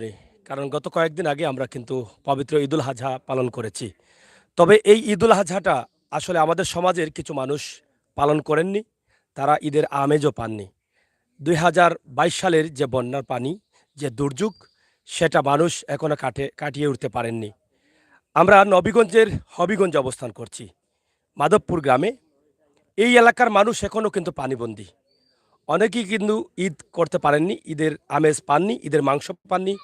নেই। কারণ গত কয়েকদিন আগে আমরা কিন্তু পবিত্র ঈদুল আজহা পালন করেছি। তবে এই ঈদুল আজহাটা আসলে আমাদের সমাজের কিছু মানুষ পালন করেননি। তারা ঈদের আমেজও পাননি। ২০২২ সালের যে বন্যার পানি, যে দুর্যোগ, সেটা মানুষ এখনো কাটিয়ে উঠতে পারেননি। আমরা নবীগঞ্জের হবিগঞ্জে অবস্থান করছি, মাধবপুর গ্রামে। এই এলাকার মানুষ এখনও কিন্তু পানিবন্দী। অনেকেই কিন্তু ঈদ করতে পারেননি, ঈদের আমেজ পাননি, ঈদের মাংস পাননি,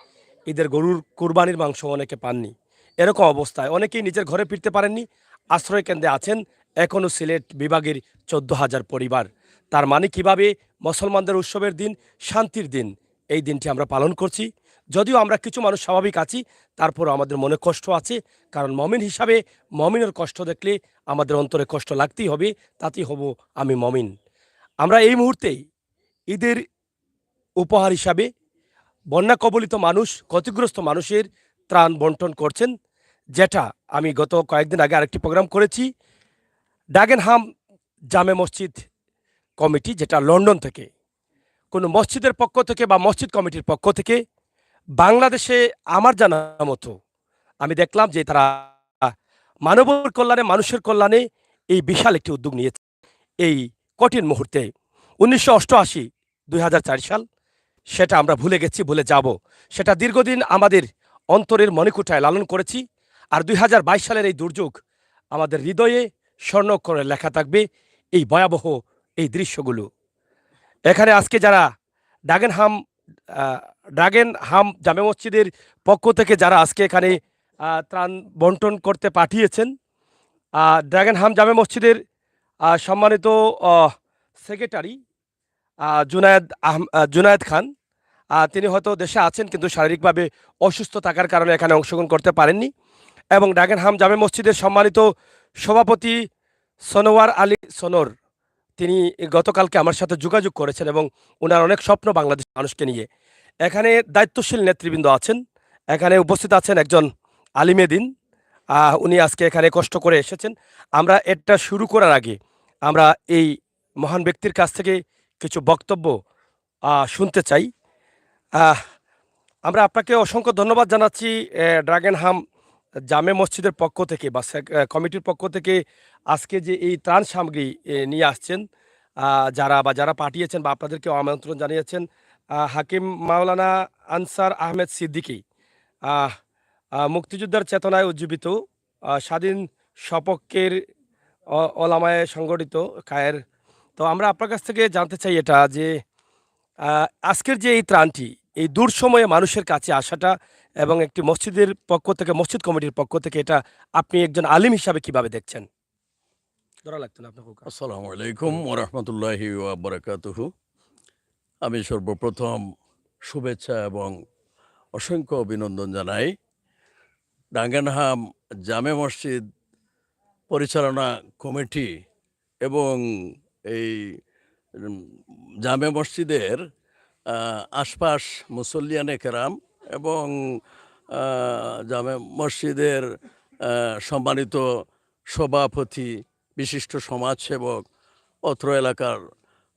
ঈদের গরুর কুরবানির মাংস অনেকে পাননি। এরকম অবস্থায় অনেকেই নিজের ঘরে ফিরতে পারেননি, আশ্রয় কেন্দ্রে আছেন এখনও সিলেট বিভাগের ১৪,০০০ পরিবার। তার মানে কিভাবে মুসলমানদের উৎসবের দিন, শান্তির দিন, এই দিনটি আমরা পালন করছি। যদিও আমরা কিছু মানুষ স্বাভাবিক আছি, তারপরও আমাদের মনে কষ্ট আছে। কারণ মমিন হিসাবে মমিনের কষ্ট দেখলে আমাদের অন্তরে কষ্ট লাগতেই হবে, তাতেই হব আমি মমিন। আমরা এই মুহূর্তে ঈদের উপহার হিসাবে বন্যা কবলিত মানুষ, ক্ষতিগ্রস্ত মানুষের ত্রাণ বন্টন করছেন, যেটা আমি গত কয়েকদিন আগে আরেকটি প্রোগ্রাম করেছি। ডাগেনহাম জামে মসজিদ কমিটি, যেটা লন্ডন থেকে, কোনো মসজিদের পক্ষ থেকে বা মসজিদ কমিটির পক্ষ থেকে বাংলাদেশে আমার জানা মতো আমি দেখলাম যে তারা মানবের কল্যাণে, মানুষের কল্যাণে এই বিশাল একটি উদ্যোগ নিয়েছে। এই কঠিন মুহূর্তে ১৯৮৮ ২০০৪ সাল, সেটা আমরা ভুলে গেছি, ভুলে যাব। সেটা দীর্ঘদিন আমাদের অন্তরের মণিকুঠায় লালন করেছি। আর ২০২২ সালের এই দুর্যোগ আমাদের হৃদয়ে স্বর্ণাক্ষরে লেখা থাকবে এই ভয়াবহ এই দৃশ্যগুলো। এখানে আজকে যারা ড্রাগেনহাম ড্রাগেনহাম জামে মসজিদের পক্ষ থেকে যারা আজকে এখানে ত্রাণ বন্টন করতে পাঠিয়েছেন, ড্রাগেনহাম জামে মসজিদের সম্মানিত সেক্রেটারি জুনায়েদ খান, তিনি হয়তো দেশে আছেন কিন্তু শারীরিকভাবে অসুস্থ থাকার কারণে এখানে অংশগ্রহণ করতে পারেননি। এবং ড্রাগেনহাম জামে মসজিদের সম্মানিত সভাপতি সনোয়ার আলী সনোর, তিনি গতকালকে আমার সাথে যোগাযোগ করেছেন এবং ওনার অনেক স্বপ্ন বাংলাদেশ মানুষকে নিয়ে। এখানে দায়িত্বশীল নেতৃবৃন্দ আছেন, এখানে উপস্থিত আছেন একজন আলিমে দিন, উনি আজকে এখানে কষ্ট করে এসেছেন। আমরা এটা শুরু করার আগে আমরা এই মহান ব্যক্তির কাছ থেকে কিছু বক্তব্য শুনতে চাই। আহ, আমরা আপনাকে অসংখ্য ধন্যবাদ জানাচ্ছি ড্রাগেনহাম জামে মসজিদের পক্ষ থেকে বা কমিটির পক্ষ থেকে আজকে যে এই ত্রাণ সামগ্রী নিয়ে আসছেন, যারা পাঠিয়েছেন বা আপনাদেরকে আমন্ত্রণ জানিয়েছেন। হাকিম মাওলানা আনসার আহমেদ সিদ্দিকী, আহ, মুক্তিযোদ্ধার চেতনায় উজ্জীবিত, স্বাধীন সপক্ষের ওলামায়ে সংগঠিত খায়ের। তো আমরা আপনার কাছ থেকে জানতে চাই এটা যে আজকের যে এই ত্রাণটি, এই দূর সময়ে মানুষের কাছে আসাটা এবং একটি মসজিদের পক্ষ থেকে, মসজিদ কমিটির পক্ষ থেকে, এটা আপনি একজন আলিম হিসাবে কিভাবে দেখছেন? ধরা লাগতো না আপনার। আসসালামু আলাইকুম ওয়া রাহমাতুল্লাহি ওয়া বারাকাতুহু। আমি সর্বপ্রথম শুভেচ্ছা এবং অসংখ্য অভিনন্দন জানাই ডাঙ্গেনহাম জামে মসজিদ পরিচালনা কমিটি এবং এই জামে মসজিদের আশপাশ মুসল্লিয়ানে কেরাম এবং জামে মসজিদের সম্মানিত সভাপতি, বিশিষ্ট সমাজসেবক, অত্র এলাকার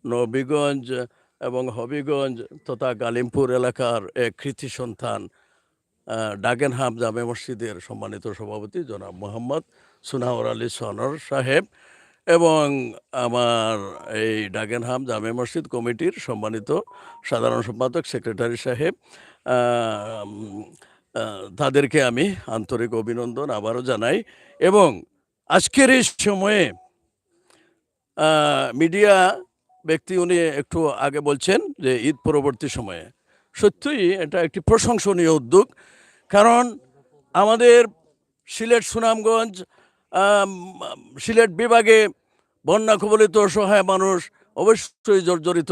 নবীগঞ্জ এবং হবিগঞ্জ তথা গালিমপুর এলাকার এক কৃতি সন্তান ডাগেনহাম জামে মসজিদের সম্মানিত সভাপতি জনাব মোহাম্মদ সুনাওয়ার আলী সনর সাহেব এবং আমার এই ডাগেনহাম জামে মসজিদ কমিটির সম্মানিত সাধারণ সম্পাদক সেক্রেটারি সাহেব, তাদেরকে আমি আন্তরিক অভিনন্দন আবারও জানাই। এবং আজকের এই সময়ে মিডিয়া ব্যক্তি উনি একটু আগে বলছেন যে ঈদ পরবর্তী সময়ে, সত্যিই এটা একটি প্রশংসনীয় উদ্যোগ। কারণ আমাদের সিলেট, সুনামগঞ্জ, সিলেট বিভাগে বন্যা কবলিত অসহায় মানুষ, অবশ্যই জর্জরিত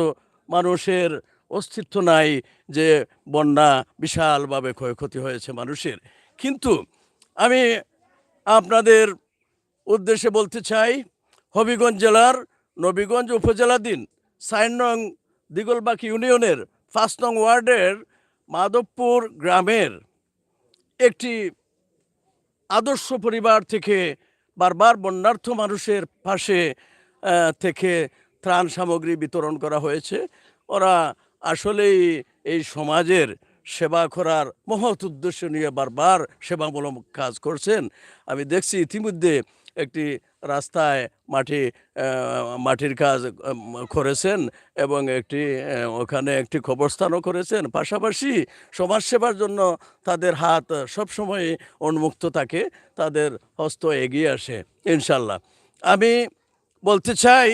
মানুষের অস্তিত্ব নাই যে বন্যা বিশালভাবে ক্ষয়ক্ষতি হয়েছে মানুষের। কিন্তু আমি আপনাদের উদ্দেশ্যে বলতে চাই, হবিগঞ্জ জেলার নবীগঞ্জ উপজেলাধীন ৪ নং দিগলবাকি ইউনিয়নের ৫ নং ওয়ার্ডের মাধবপুর গ্রামের একটি আদর্শ পরিবার থেকে বারবার বন্যার্থ মানুষের পাশে থেকে ত্রাণ সামগ্রী বিতরণ করা হয়েছে। ওরা আসলেই এই সমাজের সেবা করার মহৎ উদ্দেশ্য নিয়ে বারবার সেবামূলক কাজ করছেন। আমি দেখছি ইতিমধ্যে একটি রাস্তায় মাটির কাজ করেছেন এবং ওখানে একটি কবরস্থানও করেছেন। পাশাপাশি সমাজসেবার জন্য তাদের হাত সবসময় উন্মুক্ত থাকে, তাদের হস্ত এগিয়ে আসে ইনশাল্লাহ। আমি বলতে চাই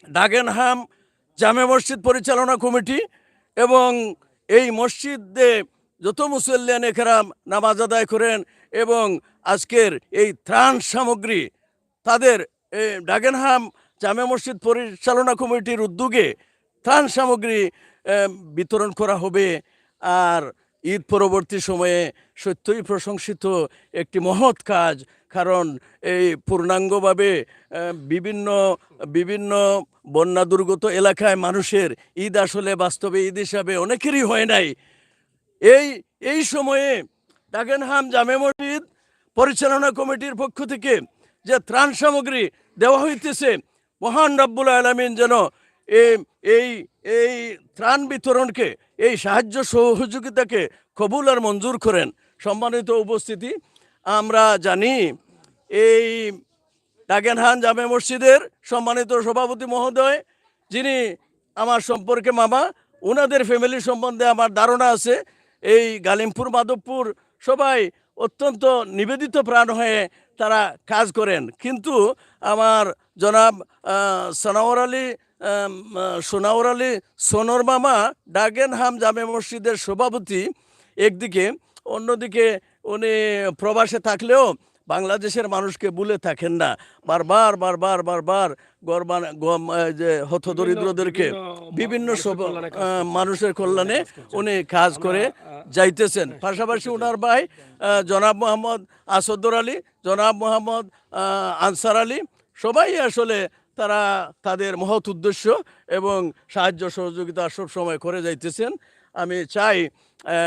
ডাগেনহাম জামে মসজিদ পরিচালনা কমিটি এবং এই মসজিদে যত মুসল্লিয়ান একরাম নামাজ আদায় করেন এবং আজকের এই ত্রাণ সামগ্রী তাদের ডাগেনহাম জামে মসজিদ পরিচালনা কমিটির উদ্যোগে ত্রাণ সামগ্রী বিতরণ করা হবে। আর ঈদ পরবর্তী সময়ে সত্যই প্রশংসিত একটি মহৎ কাজ, কারণ এই পূর্ণাঙ্গভাবে বিভিন্ন বন্যা দুর্গত এলাকায় মানুষের ঈদ আসলে বাস্তবে ঈদ হিসাবে অনেকেরই হয় নাই। এই সময়ে ডাগেনহাম জামে মসজিদ পরিচালনা কমিটির পক্ষ থেকে যে ত্রাণ সামগ্রী দেওয়া হইতেছে, মহান রব্বুল আলামিন যেন এই ত্রাণ বিতরণকে, এই সাহায্য সহযোগিতাকে কবুল আর মঞ্জুর করেন। সম্মানিত উপস্থিতি, আমরা জানি এই ডাগেনহাম জামে মসজিদের সম্মানিত সভাপতি মহোদয়, যিনি আমার সম্পর্কে মামা, ওনাদের ফ্যামিলি সম্বন্ধে আমার ধারণা আছে। এই গালিমপুর মাধবপুর সবাই অত্যন্ত নিবেদিত প্রাণ হয়ে তারা কাজ করেন, কিন্তু আমার জনাব সোনাওয়ার আলী সোনর মামা ডাগেনহাম জামে মসজিদের সভাপতি একদিকে, অন্যদিকে উনি প্রবাসে থাকলেও বাংলাদেশের মানুষকে ভুলে থাকেন না। বারবার যে হতদরিদ্রদেরকে বিভিন্ন মানুষের কল্যাণে উনি কাজ করে যাইতেছেন। পাশাপাশি ওনার ভাই জনাব মোহাম্মদ আসাদুর আলী, জনাব মোহাম্মদ আনসার আলী, সবাই আসলে তারা তাদের মহৎ উদ্দেশ্য এবং সাহায্য সহযোগিতা সব সময় করে যাইতেছেন। আমি চাই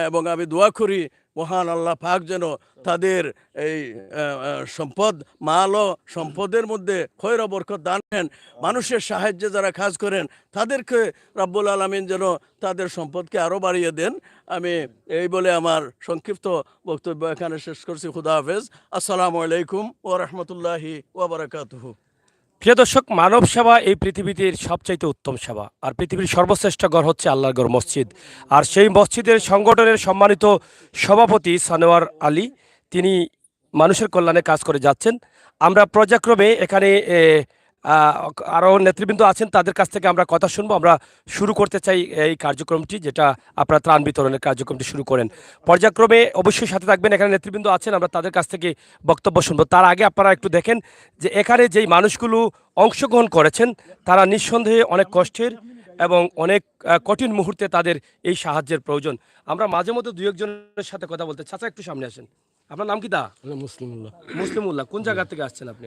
এবং আমি দোয়া করি মহান আল্লাহ পাক যেন তাদের এই সম্পদ, মাল ও সম্পদের মধ্যে খয়র বরকত দান করেন। মানুষের সাহায্যে যারা কাজ করেন তাদেরকে রব্বুল আলামিন যেন তাদের সম্পদকে আরও বাড়িয়ে দেন। আমি এই বলে আমার সংক্ষিপ্ত বক্তব্য এখানে শেষ করছি। খুদা হাফেজ। আসসালামু আলাইকুম ওয়া রাহমাতুল্লাহি ওয়া বারাকাতুহু। প্রিয় দর্শক, মানব সেবা এই পৃথিবীতে সবচাইতে উত্তম সেবা, আর পৃথিবীর সর্বশ্রেষ্ঠ ঘর হচ্ছে আল্লাহর ঘর মসজিদ। আর সেই মসজিদের সংগঠনের সম্মানিত সভাপতি সানোয়ার আলী, তিনি মানুষের কল্যাণে কাজ করে যাচ্ছেন। আমরা পর্যায়ক্রমে এখানে আরও নেতৃবৃন্দ আছেন, তাদের কাছ থেকে আমরা কথা শুনবো। আমরা শুরু করতে চাই এই কার্যক্রমটি, যেটা আপনারা ত্রাণ বিতরণের কার্যক্রমটি শুরু করেন। পর্যায়ক্রমে অবশ্যই সাথে থাকবেন, এখানে নেতৃবৃন্দ আছেন, আমরা তাদের কাছ থেকে বক্তব্য শুনবো। তার আগে আপনারা একটু দেখেন যে এখানে যেই মানুষগুলো অংশগ্রহণ করেছেন তারা নিঃসন্দেহে অনেক কষ্টের এবং অনেক কঠিন মুহূর্তে তাদের এই সাহায্যের প্রয়োজন। আমরা মাঝে মধ্যে দুই একজনের সাথে কথা বলতে। চাচা একটু সামনে আসেন। আপনার নাম কি? দা মুসলিমুল্লাহ। কোন জায়গা থেকে আসছেন আপনি?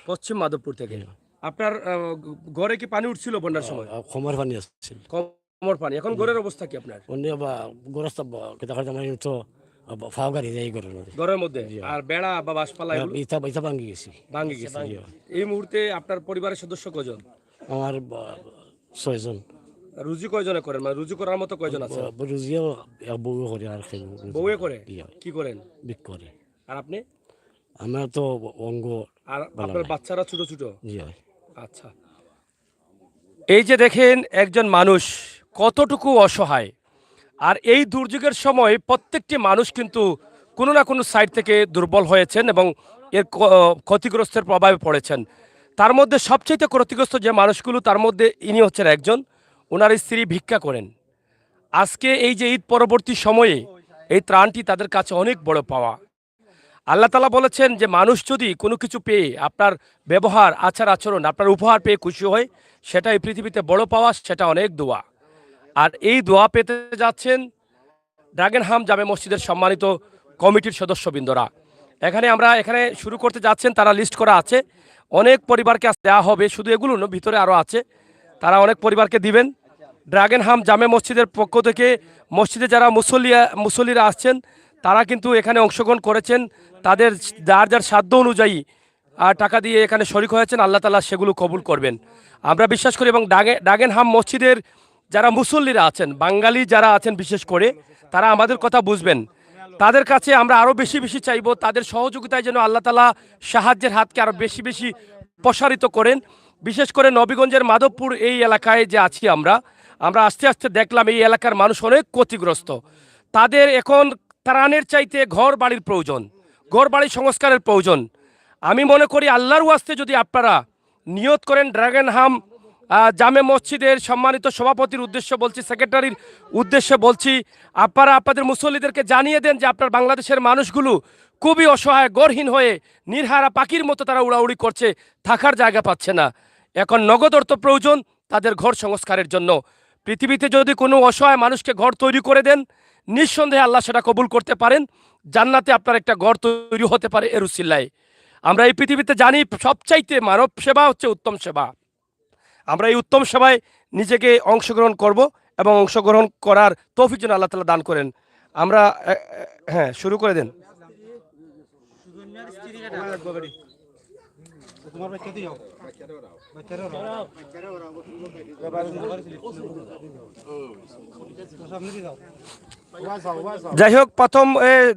পশ্চিম মাধবপুর থেকে। আপনার ঘরে কি পানি উঠছিল বন্যার সময়? কমর পানি আসছিল। কমর পানি। এখন ঘরের অবস্থা কি আপনার? ঘরের মধ্যে আর বেড়া বা বাঁশপালা ভাঙ্গি গেছে। এই মুহূর্তে আপনার পরিবারের সদস্য কয়জন? আমার 6 জন। রুজি কয়জনে করেন? মানে রুজি করার মতো কয়জন আছে? রুজিও বউও করে। আর বউয়ে করে? কি করেন? বিক করে। আর আপনি? আমার তো অঙ্গ। আর আপনার বাচ্চারা ছোট ছোট? জি হয়। আচ্ছা, এই যে দেখেন একজন মানুষ কতটুকু অসহায়, আর এই দুর্যোগের সময় প্রত্যেকটি মানুষ কিন্তু কোনো না কোনো সাইড থেকে দুর্বল হয়েছেন এবং এর ক্ষতিগ্রস্তের প্রভাবে পড়েছেন। তার মধ্যে সবচেয়ে ক্ষতিগ্রস্ত যে মানুষগুলো, তার মধ্যে ইনি হচ্ছেন একজন। ওনার স্ত্রী ভিক্ষা করেন। আজকে এই যে ঈদ পরবর্তী সময়ে এই ত্রাণটি তাদের কাছে অনেক বড় পাওয়া। আল্লাহ তাআলা বলেছেন যে মানুষ যদি কোনো কিছু পেয়ে, আপনার ব্যবহার, আচার আচরণ, আপনার উপহার পেয়ে খুশি হয়, সেটা এই পৃথিবীতে বড় পাওয়া, সেটা অনেক দোয়া। আর এই দোয়া পেতে যাচ্ছেন ডাগেনহাম জামে মসজিদের সম্মানিত কমিটির সদস্যবৃন্দরা। এখানে শুরু করতে যাচ্ছেন, তারা লিস্ট করা আছে। অনেক পরিবারকে দেওয়া হবে, শুধু এগুলো না, ভিতরে আরও আছে, তারা অনেক পরিবারকে দিবেন। ডাগেনহাম জামে মসজিদের পক্ষ থেকে মসজিদে যারা মুসল্লিরা আসছেন তারা কিন্তু এখানে অংশগ্রহণ করেছেন, তাদের যার সাধ্য অনুযায়ী টাকা দিয়ে এখানে শরিক হয়েছেন। আল্লাহ তাআলা সেগুলো কবুল করবেন আমরা বিশ্বাস করি। এবং ডাগেনহাম মসজিদের যারা মুসল্লিরা আছেন, বাঙালি যারা আছেন বিশেষ করে, তারা আমাদের কথা বুঝবেন। তাদের কাছে আমরা আরও বেশি বেশি চাইবো, তাদের সহযোগিতায় যেন আল্লাহ তাআলা সাহায্যের হাতকে আরও বেশি বেশি প্রসারিত করেন। বিশেষ করে নবীগঞ্জের মাধবপুর এই এলাকায় যে আছি আমরা আস্তে আস্তে দেখলাম এই এলাকার মানুষ অনেক ক্ষতিগ্রস্ত। তাদের এখন ত্রাণের চাইতে ঘর বাড়ির প্রয়োজন, ঘর বাড়ি সংস্কারের প্রয়োজন। আমি মনে করি আল্লাহর ওয়াস্তে যদি আপনারা নিয়ত করেন, ড্রাগনহাম জামে মসজিদের সম্মানিত সভাপতির উদ্দেশ্য বলছি, সেক্রেটারির উদ্দেশ্যে বলছি, আপনারা আপনাদের মুসল্লিদেরকে জানিয়ে দেন যে আপনার বাংলাদেশের মানুষগুলো খুবই অসহায়, গড়হীন হয়ে নির্হারা পাখির মতো তারা উড়াউড়ি করছে, থাকার জায়গা পাচ্ছে না। এখন নগদ অর্থ প্রয়োজন তাদের ঘর সংস্কারের জন্য। পৃথিবীতে যদি কোনো অসহায় মানুষকে ঘর তৈরি করে দেন, নিঃসন্দেহে আল্লাহ সেটা কবুল করতে পারেন। জান্নাতে আপনার একটা ঘর তৈরি হতে পারে এর উসিলায়। আমরা এই পৃথিবীতে জানি সবচাইতে মানব সেবা হচ্ছে উত্তম সেবা। আমরা এই উত্তম সেবায় নিজেকে অংশগ্রহণ করব এবং অংশগ্রহণ করার তৌফিক যেন আল্লাহ তাআলা দান করেন। আমরা হ্যাঁ, শুরু করে দেন। যাই হোক, প্রথম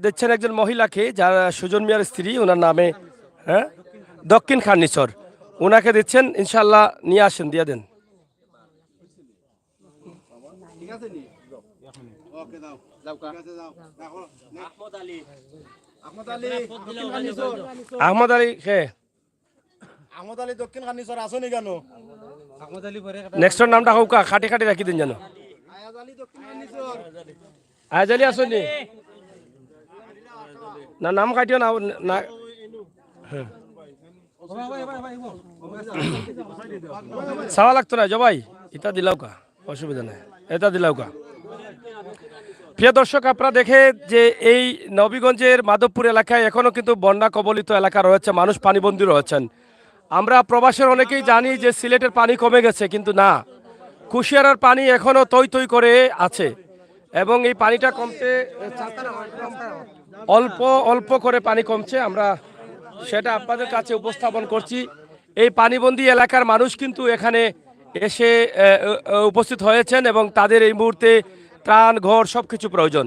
দেখছেন একজন মহিলাকে, যারা সুজন মিয়ার স্ত্রী, ওনার নামে হ্যাঁ দক্ষিণ খান্নিচর, ওনাকে দিচ্ছেন। ইনশাল্লাহ নিয়ে আসেন, দিয়ে দেন। আহমদ আলী কে আহমদ আলী দক্ষিণ খান্নিচর আসনি কেন? নেক্সটর নামটা হোক, খাটি খাটি রাখি দিন যেন। আয়াজ আলী দক্ষিণ খান্নিচর। আয়াজ আলী আসনি না, নাম কাটিও না না। হ্যাঁ, চাওয়া লাগতো না জবাই, এটা দিলাও কা, অসুবিধা নেই, এটা দিলাও কা। প্রিয় দর্শক, আপনারা দেখে যে এই নবীগঞ্জের মাধবপুর এলাকায় এখনো কিন্তু বন্যা কবলিত এলাকা রয়েছে, মানুষ পানিবন্দী রয়েছেন। আমরা প্রবাসের অনেকেই জানি যে সিলেটের পানি কমে গেছে, কিন্তু না, কুশিয়ারার পানি এখনো তৈ তৈ করে আছে এবং এই পানিটা কমতে অল্প অল্প করে পানি কমছে। আমরা সেটা আপনাদের কাছে উপস্থাপন করছি। এই পানিবন্দী এলাকার মানুষ কিন্তু এখানে এসে উপস্থিত হয়েছেন এবং তাদের এই মুহূর্তে ত্রাণ, ঘর সবকিছু প্রয়োজন।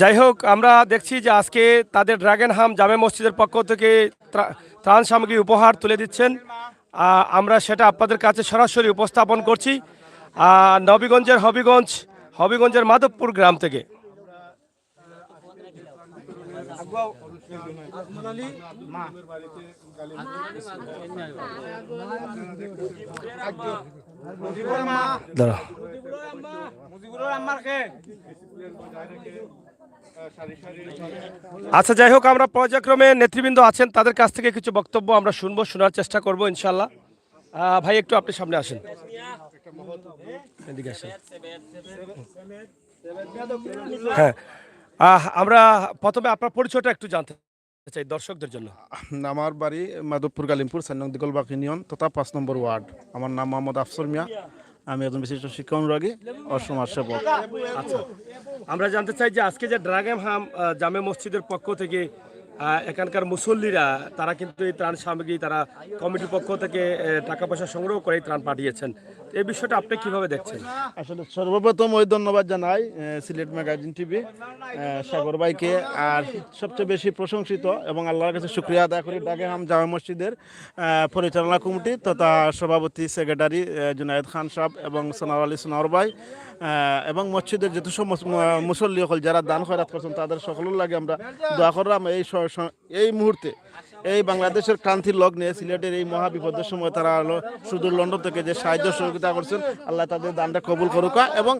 যাই হোক, আমরা দেখছি যে আজকে তাদের ড্রাগনহাম জামে মসজিদের পক্ষ থেকে ত্রাণ সামগ্রী উপহার তুলে দিচ্ছেন। আমরা সেটা আপনাদের কাছে সরাসরি উপস্থাপন করছি নবীগঞ্জের হবিগঞ্জের মাধবপুর গ্রাম থেকে। আচ্ছা, যাই হোক, আমরা পর্যায়ক্রমে নেতৃবৃন্দ আছেন, তাদের কাছ থেকে কিছু বক্তব্য আমরা শোনার চেষ্টা করব ইনশাল্লাহ। ভাই, একটু আপনি সামনে আসেন, এদিকে আসেন। হ্যাঁ, আমরা প্রথমে আপনার পরিচয়টা একটু জানতে চাই দর্শকদের জন্য। আমার বাড়ি মাধবপুর গালিমপুর 4 নং দিগলবাগ ইউনিয়ন তথা 5 নম্বর ওয়ার্ড। আমার নাম মোহাম্মদ আফসর মিয়া। আমি একজন বিশিষ্ট শিক্ষা অনুরাগী ও সমাজসেবক। আচ্ছা, আমরা জানতে চাই যে আজকে যে ড্রাগনহাম জামে মসজিদের পক্ষ থেকে এখানকার মুসল্লিরা, তারা কিন্তু এই ত্রাণ সামগ্রী তারা কমিটির পক্ষ থেকে টাকা পয়সা সংগ্রহ করে ত্রাণ পাঠিয়েছেন, এই বিষয়টা আপনি কিভাবে দেখছেন? আসলে সর্বপ্রথম ওই ধন্যবাদ জানাই সিলেট ম্যাগাজিন টিভি সাগর ভাইকে, আর সবচেয়ে বেশি প্রশংসিত এবং আল্লাহর কাছে শুকরিয়া আদায় করি ড্রাগনহাম জামে মসজিদের পরিচালনা কমিটি তথা সভাপতি সেক্রেটারি জুনায়েদ খান সাহেব এবং সোনার আলী সোনার ভাই এবং মসজিদের যত সমস্ত মুসল্লি সকল যারা দান খয়রাত করছেন তাদের সকলের লাগে আমরা দোয়া করলাম। এই মুহূর্তে এই বাংলাদেশের ক্রান্তির লগ্নে সিলেটের এই মহা বিপদের সময় তারা সুদূর লন্ডন থেকে যে সাহায্য সহযোগিতা করছেন, আল্লাহ তাদের দানটা কবুল করুক। এবং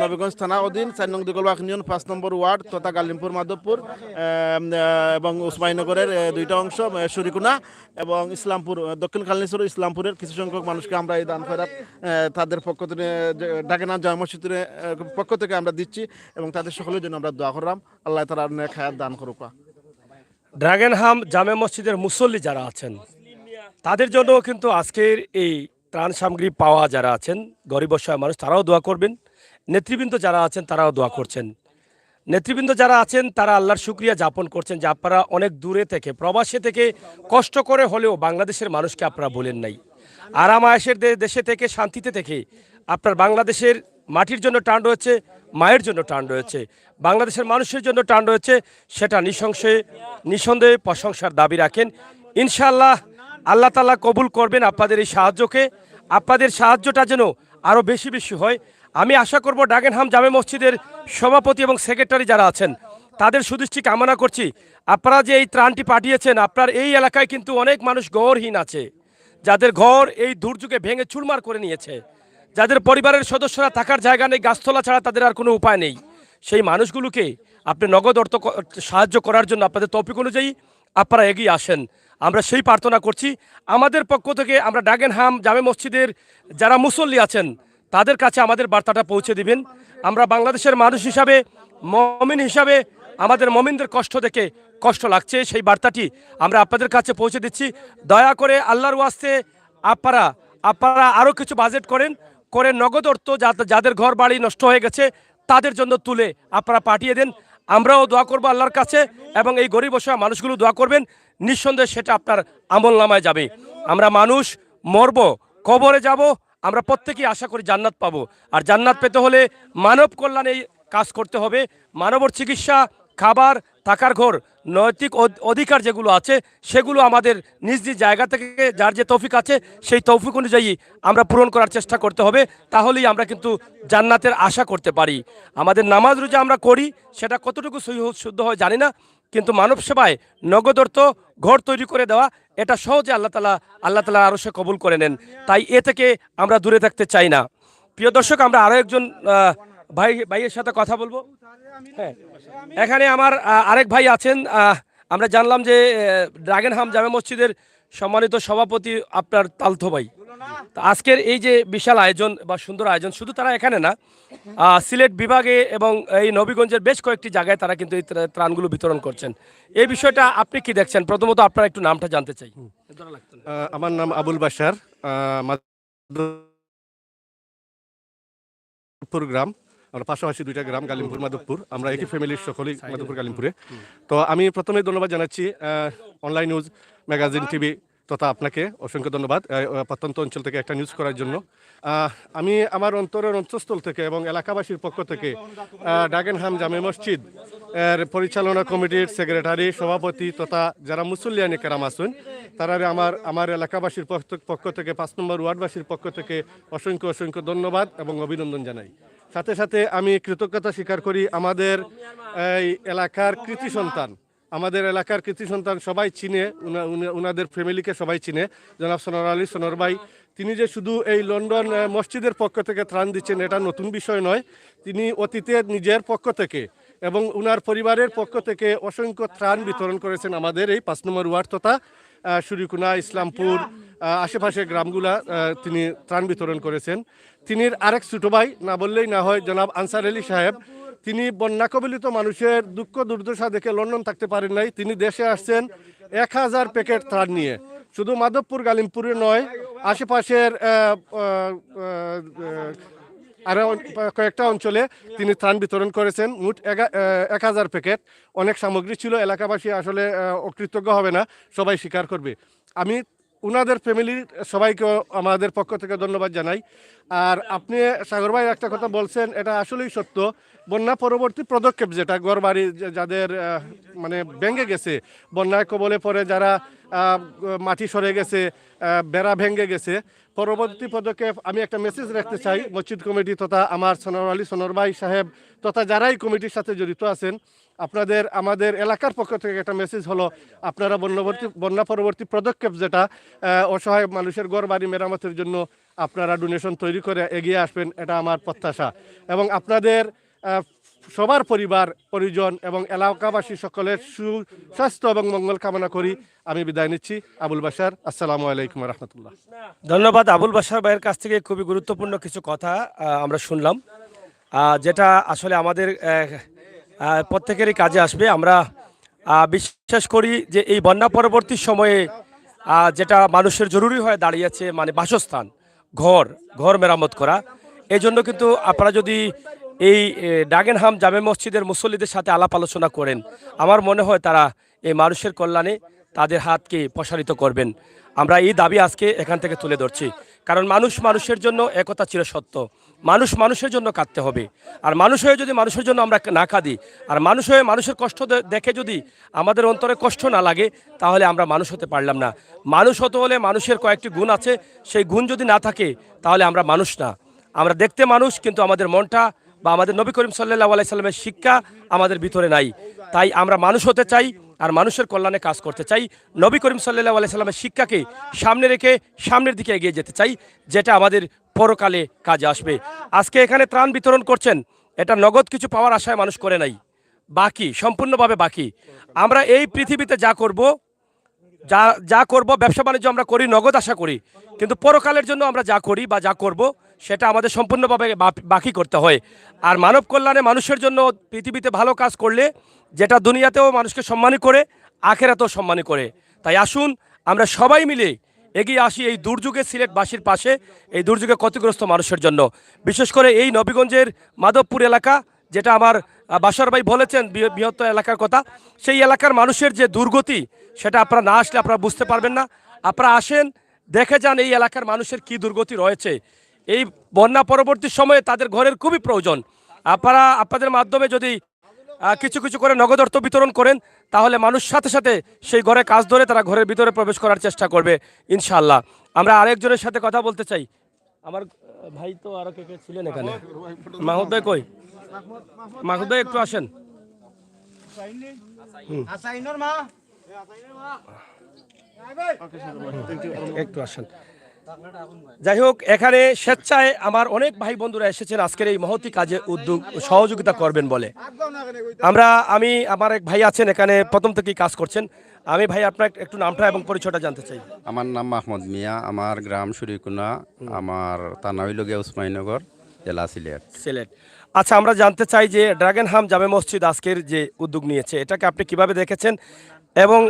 নবীগঞ্জ থানা অধীন 4 নং দিগলবাগ ইউনিয়ন 5 নম্বর ওয়ার্ড তথা গালিমপুর মাধবপুর এবং উসমানীনগরের 2টা অংশ শরীকুনা এবং ইসলামপুর দক্ষিণ খান্নিচর ইসলামপুরের কিছু সংখ্যক মানুষকে আমরা এই দান খয়রাত তাদের পক্ষ থেকে ড্রাগনহাম জামে মসজিদের পক্ষ থেকে আমরা দিচ্ছি এবং তাদের সকলের জন্য আমরা দোয়া করলাম, আল্লাহ তাআলা নেক হায়াত দান করুক। ড্রাগনহাম জামে মসজিদের মুসল্লি যারা আছেন তাদের জন্য কিন্তু আজকের এই ত্রাণ সামগ্রী পাওয়া যারা আছেন গরিব অসহায় মানুষ, তারাও দোয়া করবেন। নেতৃবৃন্দ যারা আছেন তারাও দোয়া করছেন। নেতৃবৃন্দ যারা আছেন তারা আল্লাহর শুকরিয়া যাপন করছেন যে আপনারা অনেক দূরে থেকে প্রবাসে থেকে কষ্ট করে হলেও বাংলাদেশের মানুষকে আপনারা বলেন নাই। আরাম আয়েশের দেশে থেকে শান্তিতে থেকে আপনার বাংলাদেশের মাটির জন্য টান রয়েছে, মায়ের জন্য টান রয়েছে, বাংলাদেশের মানুষের জন্য টান রয়েছে, সেটা নিঃসন্দেহে প্রশংসার দাবি রাখেন। ইনশাআল্লাহ আল্লাহ তাআলা কবুল করবেন আপনাদের এই সাহায্যকে। আপনাদের সাহায্যটা যেন আরও বেশি বেশি হয়। আমি আশা করব ডাগেনহাম জামে মসজিদের সভাপতি এবং সেক্রেটারি যারা আছেন তাদের সুদৃষ্টি কামনা করছি। আপনারা যে এই ত্রাণটি পাঠিয়েছেন, আপনার এই এলাকায় কিন্তু অনেক মানুষ ঘরহীন আছে, যাদের ঘর এই দুর্যোগে ভেঙে চুরমার করে নিয়েছে, যাদের পরিবারের সদস্যরা থাকার জায়গা নেই, গাছতলা ছাড়া তাদের আর কোনো উপায় নেই। সেই মানুষগুলোকে আপনি নগদ অর্থ সাহায্য করার জন্য আপনাদের তৌফিক অনুযায়ী আপনারা এগিয়ে আসেন। আমরা সেই প্রার্থনা করছি। আমাদের পক্ষ থেকে আমরা ডাগেনহাম জামে মসজিদের যারা মুসল্লি আছেন তাদের কাছে আমাদের বার্তাটা পৌঁছে দিবেন। আমরা বাংলাদেশের মানুষ হিসাবে, মমিন হিসাবে আমাদের মমিনদের কষ্ট দেখে কষ্ট লাগছে, সেই বার্তাটি আমরা আপনাদের কাছে পৌঁছে দিচ্ছি। দয়া করে আল্লাহর ওয়াস্তে আপনারা আরও কিছু বাজেট করে নগদ অর্থ যাদের ঘর বাড়ি নষ্ট হয়ে গেছে তাদের জন্য তুলে আপনারা পাঠিয়ে দেন। আমরাও দোয়া করবো আল্লাহর কাছে এবং এই গরিব অসহায় মানুষগুলো দোয়া করবেন। নিঃসন্দেহে সেটা আপনার আমল নামায় যাবে। আমরা মানুষ মরব, কবরে যাব, আমরা প্রত্যেকেই আশা করি জান্নাত পাবো। আর জান্নাত পেতে হলে মানব কল্যাণে কাজ করতে হবে। মানবর চিকিৎসা, খাবার, থাকার ঘর, নৈতিক অধিকার যেগুলো আছে সেগুলো আমাদের নিজ নিজ জায়গা থেকে যার যে তৌফিক আছে সেই তৌফিক অনুযায়ী আমরা পূরণ করার চেষ্টা করতে হবে। তাহলেই আমরা কিন্তু জান্নাতের আশা করতে পারি। আমাদের নামাজ রোজা আমরা করি, সেটা কতটুকু শুদ্ধ হয় জানি না, কিন্তু মানব সেবায় নগদ অর্থ ঘর তৈরি করে দেওয়া এটা সহজে আল্লাহ তাআলা আরো সে কবুল করে নেন। তাই এ থেকে আমরা দূরে থাকতে চাই না। প্রিয় দর্শক, আমরা আরো একজন ভাইয়ের সাথে কথা বলবো। হ্যাঁ, এখানে আমার আরেক ভাই আছেন। আমরা জানলাম যে ডাগেনহাম জামে মসজিদের সম্মানিত সভাপতি আপনার তালতো ভাই। তো আজকের এই যে বিশাল আয়োজন বা সুন্দর আয়োজন, শুধু তারা এখানে না, সিলেট বিভাগে এবং এই নবীগঞ্জের বেশ কয়েকটি জায়গায় তারা কিন্তু এই ত্রাণগুলো বিতরণ করছেন। এই বিষয়টা আপনি কি দেখছেন? প্রথমত আপনার একটু নামটা জানতে চাই। আমার নাম আবুল বাশার, গ্রাম, আমরা পাশাপাশি দুইটা গ্রাম, গালিমপুর, মাধবপুর। আমরা একই ফ্যামিলির সকলেই মাধবপুর, গালিমপুরে। তো আমি প্রথমে ধন্যবাদ জানাচ্ছি অনলাইন নিউজ ম্যাগাজিন টিভি তথা আপনাকে অসংখ্য ধন্যবাদ প্রত্যন্ত অঞ্চল থেকে একটা নিউজ করার জন্য। আমি আমার অন্তরের অন্তঃস্থল থেকে এবং এলাকাবাসীর পক্ষ থেকে ডাগেনহাম জামে মসজিদ এর পরিচালনা কমিটির সেক্রেটারি, সভাপতি তথা যারা মুসল্লিয়ানি কেরাম আছেন তারা আমার এলাকাবাসীর পক্ষ থেকে 5 নম্বর ওয়ার্ডবাসীর পক্ষ থেকে অসংখ্য ধন্যবাদ এবং অভিনন্দন জানাই। সাথে সাথে আমি কৃতজ্ঞতা স্বীকার করি আমাদের এই এলাকার কৃতি সন্তান সবাই চিনে, উনাদের ফ্যামিলিকে সবাই চিনে। জনাব সোনার আলী সোনার ভাই, তিনি যে শুধু এই লন্ডন মসজিদের পক্ষ থেকে ত্রাণ দিচ্ছেন এটা নতুন বিষয় নয়। তিনি অতীতে নিজের পক্ষ থেকে এবং উনার পরিবারের পক্ষ থেকে অসংখ্য ত্রাণ বিতরণ করেছেন আমাদের এই 5 নম্বর ওয়ার্ড তথা সুরিকুনা, ইসলামপুর, আশেপাশের গ্রামগুলা তিনি ত্রাণ বিতরণ করেছেন। তিনি আরেক ছোট ভাই, না বললেই না হয়, জনাব আনসার আলী সাহেব, তিনি বন্যা কবলিত মানুষের দুঃখ দুর্দশা দেখে লন্ডন থাকতে পারেন নাই। তিনি দেশে আসছেন 1000 প্যাকেট ত্রাণ নিয়ে। শুধু মাধবপুর, গালিমপুরে নয়, আশেপাশের আরও কয়েকটা অঞ্চলে তিনি ত্রাণ বিতরণ করেছেন। মোট 1000 প্যাকেট। অনেক সামগ্রী ছিল, এলাকাবাসী আসলে অকৃতজ্ঞ হবে না, সবাই স্বীকার করবে। আমি উনাদের ফ্যামিলির সবাইকে আমাদের পক্ষ থেকে ধন্যবাদ জানাই। আর আপনি সাগর ভাই একটা কথা বলছেন, এটা আসলেই সত্য। বন্যা পরবর্তী পদক্ষেপ যেটা, ঘরবাড়ি যাদের মানে ভেঙে গেছে, বন্যায় কবলে পড়ে যারা মাটি সরে গেছে, বেড়া ভেঙে গেছে, পরবর্তী পদক্ষেপ আমি একটা মেসেজ রাখতে চাই মসজিদ কমিটি তথা আমার সোনার আলী সোনার ভাই সাহেব তথা যারাই কমিটির সাথে জড়িত আছেন, আমাদের এলাকার পক্ষ থেকে একটা মেসেজ হলো, আপনারা বন্যা পরবর্তী পদক্ষেপ যেটা অসহায় মানুষের ঘর বাড়ি মেরামতের জন্য আপনারা ডোনেশন তৈরি করে এগিয়ে আসবেন, এটা আমার প্রত্যাশা। এবং আপনাদের সবার পরিবার পরিজন এবং এলাকাবাসী সকলের সুস্বাস্থ্য এবং মঙ্গল কামনা করি আমি বিদায় নিচ্ছি। আবুল বাশার, আসসালামু আলাইকুম রহমতুল্লাহ। ধন্যবাদ। আবুল বাশার ভাইয়ের কাছ থেকে খুবই গুরুত্বপূর্ণ কিছু কথা আমরা শুনলাম, যেটা আসলে আমাদের প্রত্যেকেরই কাজে আসবে। আমরা বিশ্বাস করি যে এই বন্যা পরবর্তী সময়ে যেটা মানুষের জরুরি হয়ে দাঁড়িয়েছে, মানে বাসস্থান, ঘর মেরামত করা। এই জন্য কিন্তু আপনারা যদি এই ডাগেনহাম জামে মসজিদের মুসল্লিদের সাথে আলাপ আলোচনা করেন, আমার মনে হয় তারা এই মানুষের কল্যাণে তাদের হাতকে প্রসারিত করবেন। আমরা এই দাবি আজকে এখান থেকে তুলে ধরছি, কারণ মানুষ মানুষের জন্য একতা চিরসত্য। মানুষ মানুষের জন্য কাঁদতে হবে, আর মানুষ হয়ে যদি মানুষের জন্য আমরা না কাঁদি, আর মানুষ হয়ে মানুষের কষ্ট দেখে যদি আমাদের অন্তরে কষ্ট না লাগে, তাহলে আমরা মানুষ হতে পারলাম না। মানুষ হতে হলে মানুষের কয়েকটি গুণ আছে, সেই গুণ যদি না থাকে তাহলে আমরা মানুষ না। আমরা দেখতে মানুষ, কিন্তু আমাদের মনটা বা আমাদের নবী করিম সাল্লাল্লাহু আলাইহি সাল্লামের শিক্ষা আমাদের ভিতরে নাই। তাই আমরা মানুষ হতে চাই আর মানুষের কল্যাণে কাজ করতে চাই। নবী করিম সাল্লাল্লাহু আলাইহি সাল্লামের শিক্ষাকে সামনে রেখে সামনের দিকে এগিয়ে যেতে চাই, যেটা আমাদের পরকালে কাজে আসবে। আজকে এখানে ত্রাণ বিতরণ করছেন, এটা নগদ কিছু পাওয়ার আশায় মানুষ করে নাই, বাকি সম্পূর্ণভাবে বাকি। আমরা এই পৃথিবীতে যা করব ব্যবসা বাণিজ্য আমরা করি, নগদ আশা করি, কিন্তু পরকালের জন্য আমরা যা করি বা যা করব সেটা আমাদের সম্পূর্ণভাবে বাকি করতে হয়। আর মানব কল্যাণে মানুষের জন্য পৃথিবীতে ভালো কাজ করলে, যেটা দুনিয়াতেও মানুষকে সম্মানী করে, আখেরাতেও সম্মানী করে। তাই আসুন আমরা সবাই মিলে এগিয়ে আসি এই দুর্যোগে সিলেটবাসীর পাশে, এই দুর্যোগে ক্ষতিগ্রস্ত মানুষের জন্য। বিশেষ করে এই নবীগঞ্জের মাধবপুর এলাকা, যেটা আমার বাশার ভাই বলেছেন বৃহত্তর এলাকার কথা, সেই এলাকার মানুষের যে দুর্গতি, সেটা আপনারা না আসলে আপনারা বুঝতে পারবেন না। আপনারা আসেন, দেখে যান এই এলাকার মানুষের কি দুর্গতি রয়েছে। এই বন্যা পরবর্তী সময়ে তাদের ঘরের খুবই প্রয়োজন। আপনারা আপনাদের মাধ্যমে যদি কিছু কিছু করে নগদ অর্থ বিতরণ করেন, তাহলে মানুষ সাথে সাথে সেই ঘরে কাজ ধরে তারা ঘরের ভিতরে প্রবেশ করার চেষ্টা করবে ইনশাআল্লাহ। আমরা আরেকজনের সাথে কথা বলতে চাই। আমার ভাই তো আরো কে কে ছিলেন এখানে? মাহমুদ ভাই কই? মাহমুদ ভাই একটু আসেন। একটু আসেন। যাই হোক, এখানে স্বেচ্ছায় আমার অনেক ভাই বন্ধুরা এসেছেন আজকের এই মহতি কাজে উদ্যোগ সহযোগিতা করবেন বলে। আমার এক ভাই আছেন এখানে, প্রথম থেকেই কাজ করছেন। আমি ভাই আপনার একটু নামটা এবং পরিচয়টা জানতে চাই। আমার নাম মাহমুদ মিয়া, আমার গ্রাম সুরিকুনা, আমার থানা হইল গিয়া উসমানীনগর, জেলা সিলেট। আচ্ছা, আমরা জানতে চাই যে ড্রাগনহাম জামে মসজিদ আজকের যে উদ্যোগ নিয়েছে, এটাকে আপনি কিভাবে দেখেছেন, এবং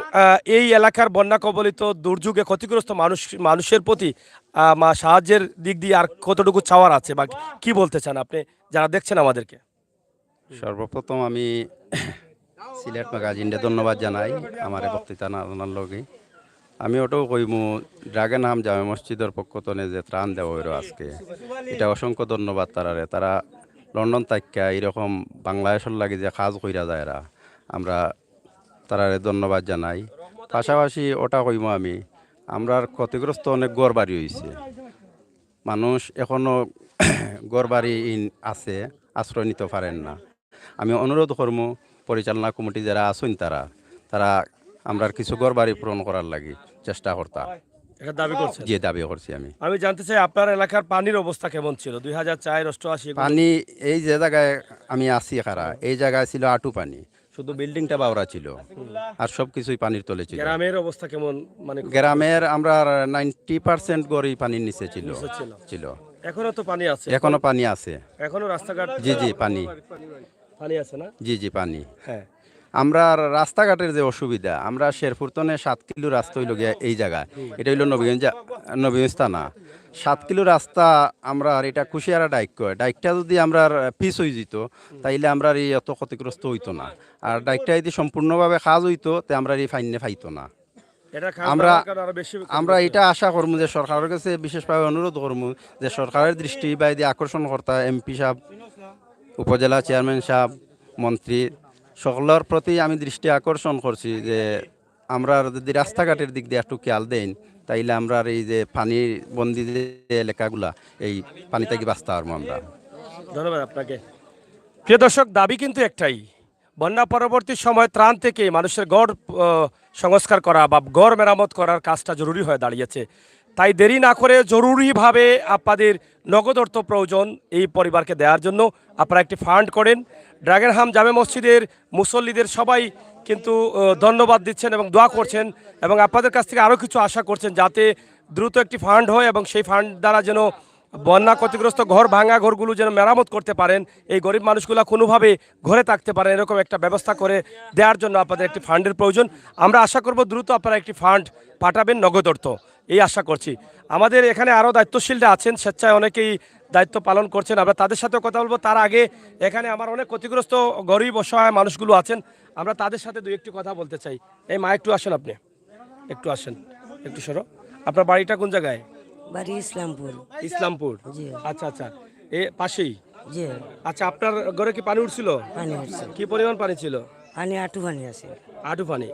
এই এলাকার বন্যা কবলিত দুর্যোগে ক্ষতিগ্রস্ত মানুষের প্রতি সাহায্যের দিক দিয়ে আর কতটুকু চাওয়ার আছে বা কি বলতে চান আপনি যারা দেখছেন আমাদেরকে? সর্বপ্রথম আমি সিলেট ম্যাগাজিনকে ধন্যবাদ জানাই আমার বক্তৃতা নানার লগে। আমি ওটাও কইমু ড্রাগনহাম জামে মসজিদের পক্ষ থেকে যে ত্রাণ দেওয়া হইল আজকে, এটা অসংখ্য ধন্যবাদ তারারে। তারা লন্ডন তাইকা এরকম বাংলাদেশের লাগে যে কাজ কইরা যায়, আমরা তারারে ধন্যবাদ জানাই। পাশাপাশি ওটা কইমু আমরা ক্ষতিগ্রস্ত অনেক ঘর বাড়ি হয়েছে, মানুষ এখনো ঘর বাড়ি আছে, আশ্রয় নিতে পারেন না। আমি অনুরোধ করবো পরিচালনা কমিটি যারা আছেন তারা আমরা কিছু ঘর বাড়ি পূরণ করার লাগি চেষ্টা করতাম। এটা দাবি করছেন? যে দাবি করছি আমি জানতে চাই আপনার এলাকার পানির অবস্থা কেমন ছিল 2004-88? পানি এই যে জায়গায় আমি আছি এই জায়গায় ছিল আটু পানি, শুধু বিল্ডিংটা বাওরা ছিল আর সবকিছুই পানির তলে ছিল। গ্রামের অবস্থা কেমন? মানে গ্রামের আমরা 90% গড়ই পানির নিচে ছিল। এখনো তো পানি আছে? এখনো পানি আছে, এখনো রাস্তাঘাট? জি পানি আছে না? জি পানি। হ্যাঁ, আমরা রাস্তাঘাটের যে অসুবিধা, আমরা শেরপুর তনে 7 কিলো রাস্তা হইল গিয়া এই জায়গায়, এটা হইল নবীগঞ্জ থানা। 7 কিলো রাস্তা আমরা এটা কুশিয়ারা ডাইকটা যদি আমরা পিস হয়ে যেত, তাইলে আমরা এই এত ক্ষতিগ্রস্ত হইতো না। আর ডাইকটা যদি সম্পূর্ণভাবে কাজ হইতো, তে আমরা এই ফাইনে পাইতো না। আমরা এটা আশা করবো যে সরকারের কাছে বিশেষভাবে অনুরোধ করবো যে সরকারের দৃষ্টি বা আকর্ষণ কর্তা এমপি সাহেব, উপজেলা চেয়ারম্যান সাহেব, মন্ত্রী সকলের প্রতি আমি দৃষ্টি আকর্ষণ করছি যে আমরা যদি রাস্তাঘাটের দিক দিয়ে একটু খেয়াল দেন, তাইলে আমরা এই যে পানি বন্দি যে এলাকাগুলা, এই পানি থেকে বাঁচতে পারবো আমরা। ধন্যবাদ আপনাকে। প্রিয় দর্শক, দাবি কিন্তু একটাই, বন্যা পরবর্তী সময় ত্রাণ থেকে মানুষের গড় সংস্কার করা বা গড় মেরামত করার কাজটা জরুরি হয়ে দাঁড়িয়েছে। তাই দেরি না করে জরুরিভাবে আপনাদের নগদ অর্থ প্রয়োজন এই পরিবারকে দেওয়ার জন্য আপনারা একটি ফান্ড করেন। ড্রাগনহাম জামে মসজিদের মুসল্লিদের সবাই কিন্তু ধন্যবাদ দিচ্ছেন এবং দোয়া করছেন, এবং আপনাদের কাছ থেকে আরও কিছু আশা করছেন যাতে দ্রুত একটি ফান্ড হয় এবং সেই ফান্ড দ্বারা যেন বন্যা ক্ষতিগ্রস্ত ভাঙা ঘরগুলো যেন মেরামত করতে পারেন, এই গরিব মানুষগুলো কোনোভাবে ঘরে থাকতে পারেন, এরকম একটা ব্যবস্থা করে দেওয়ার জন্য আপনাদের একটি ফান্ডের প্রয়োজন। আমরা আশা করব দ্রুত আপনারা একটি ফান্ড পাঠাবেন নগদ অর্থ, এই আশা করছি। আমাদের এখানে আরও দায়িত্বশীলরা আছেন, স্বেচ্ছায় অনেকেই দায়িত্ব পালন করছেন, আমরা তাদের সাথেও কথা বলবো। তার আগে এখানে আমার অনেক ক্ষতিগ্রস্ত গরিব অসহায় মানুষগুলো আছেন, আমরা তাদের সাথে দুই একটি কথা বলতে চাই। এই মা একটু আসেন, আপনি একটু আসেন, একটু সরো। আপনার বাড়িটা কোন জায়গায়? বাড়ি ইসলামপুর। ইসলামপুর, জি। আচ্ছা আচ্ছা, এ পাশেই। জি, আচ্ছা, আপনার ঘরে কি পানি উঠছিল? পানি হচ্ছে, কি পরিমাণ পানি ছিল? পানি আটু পানি আছে। আটু পানি।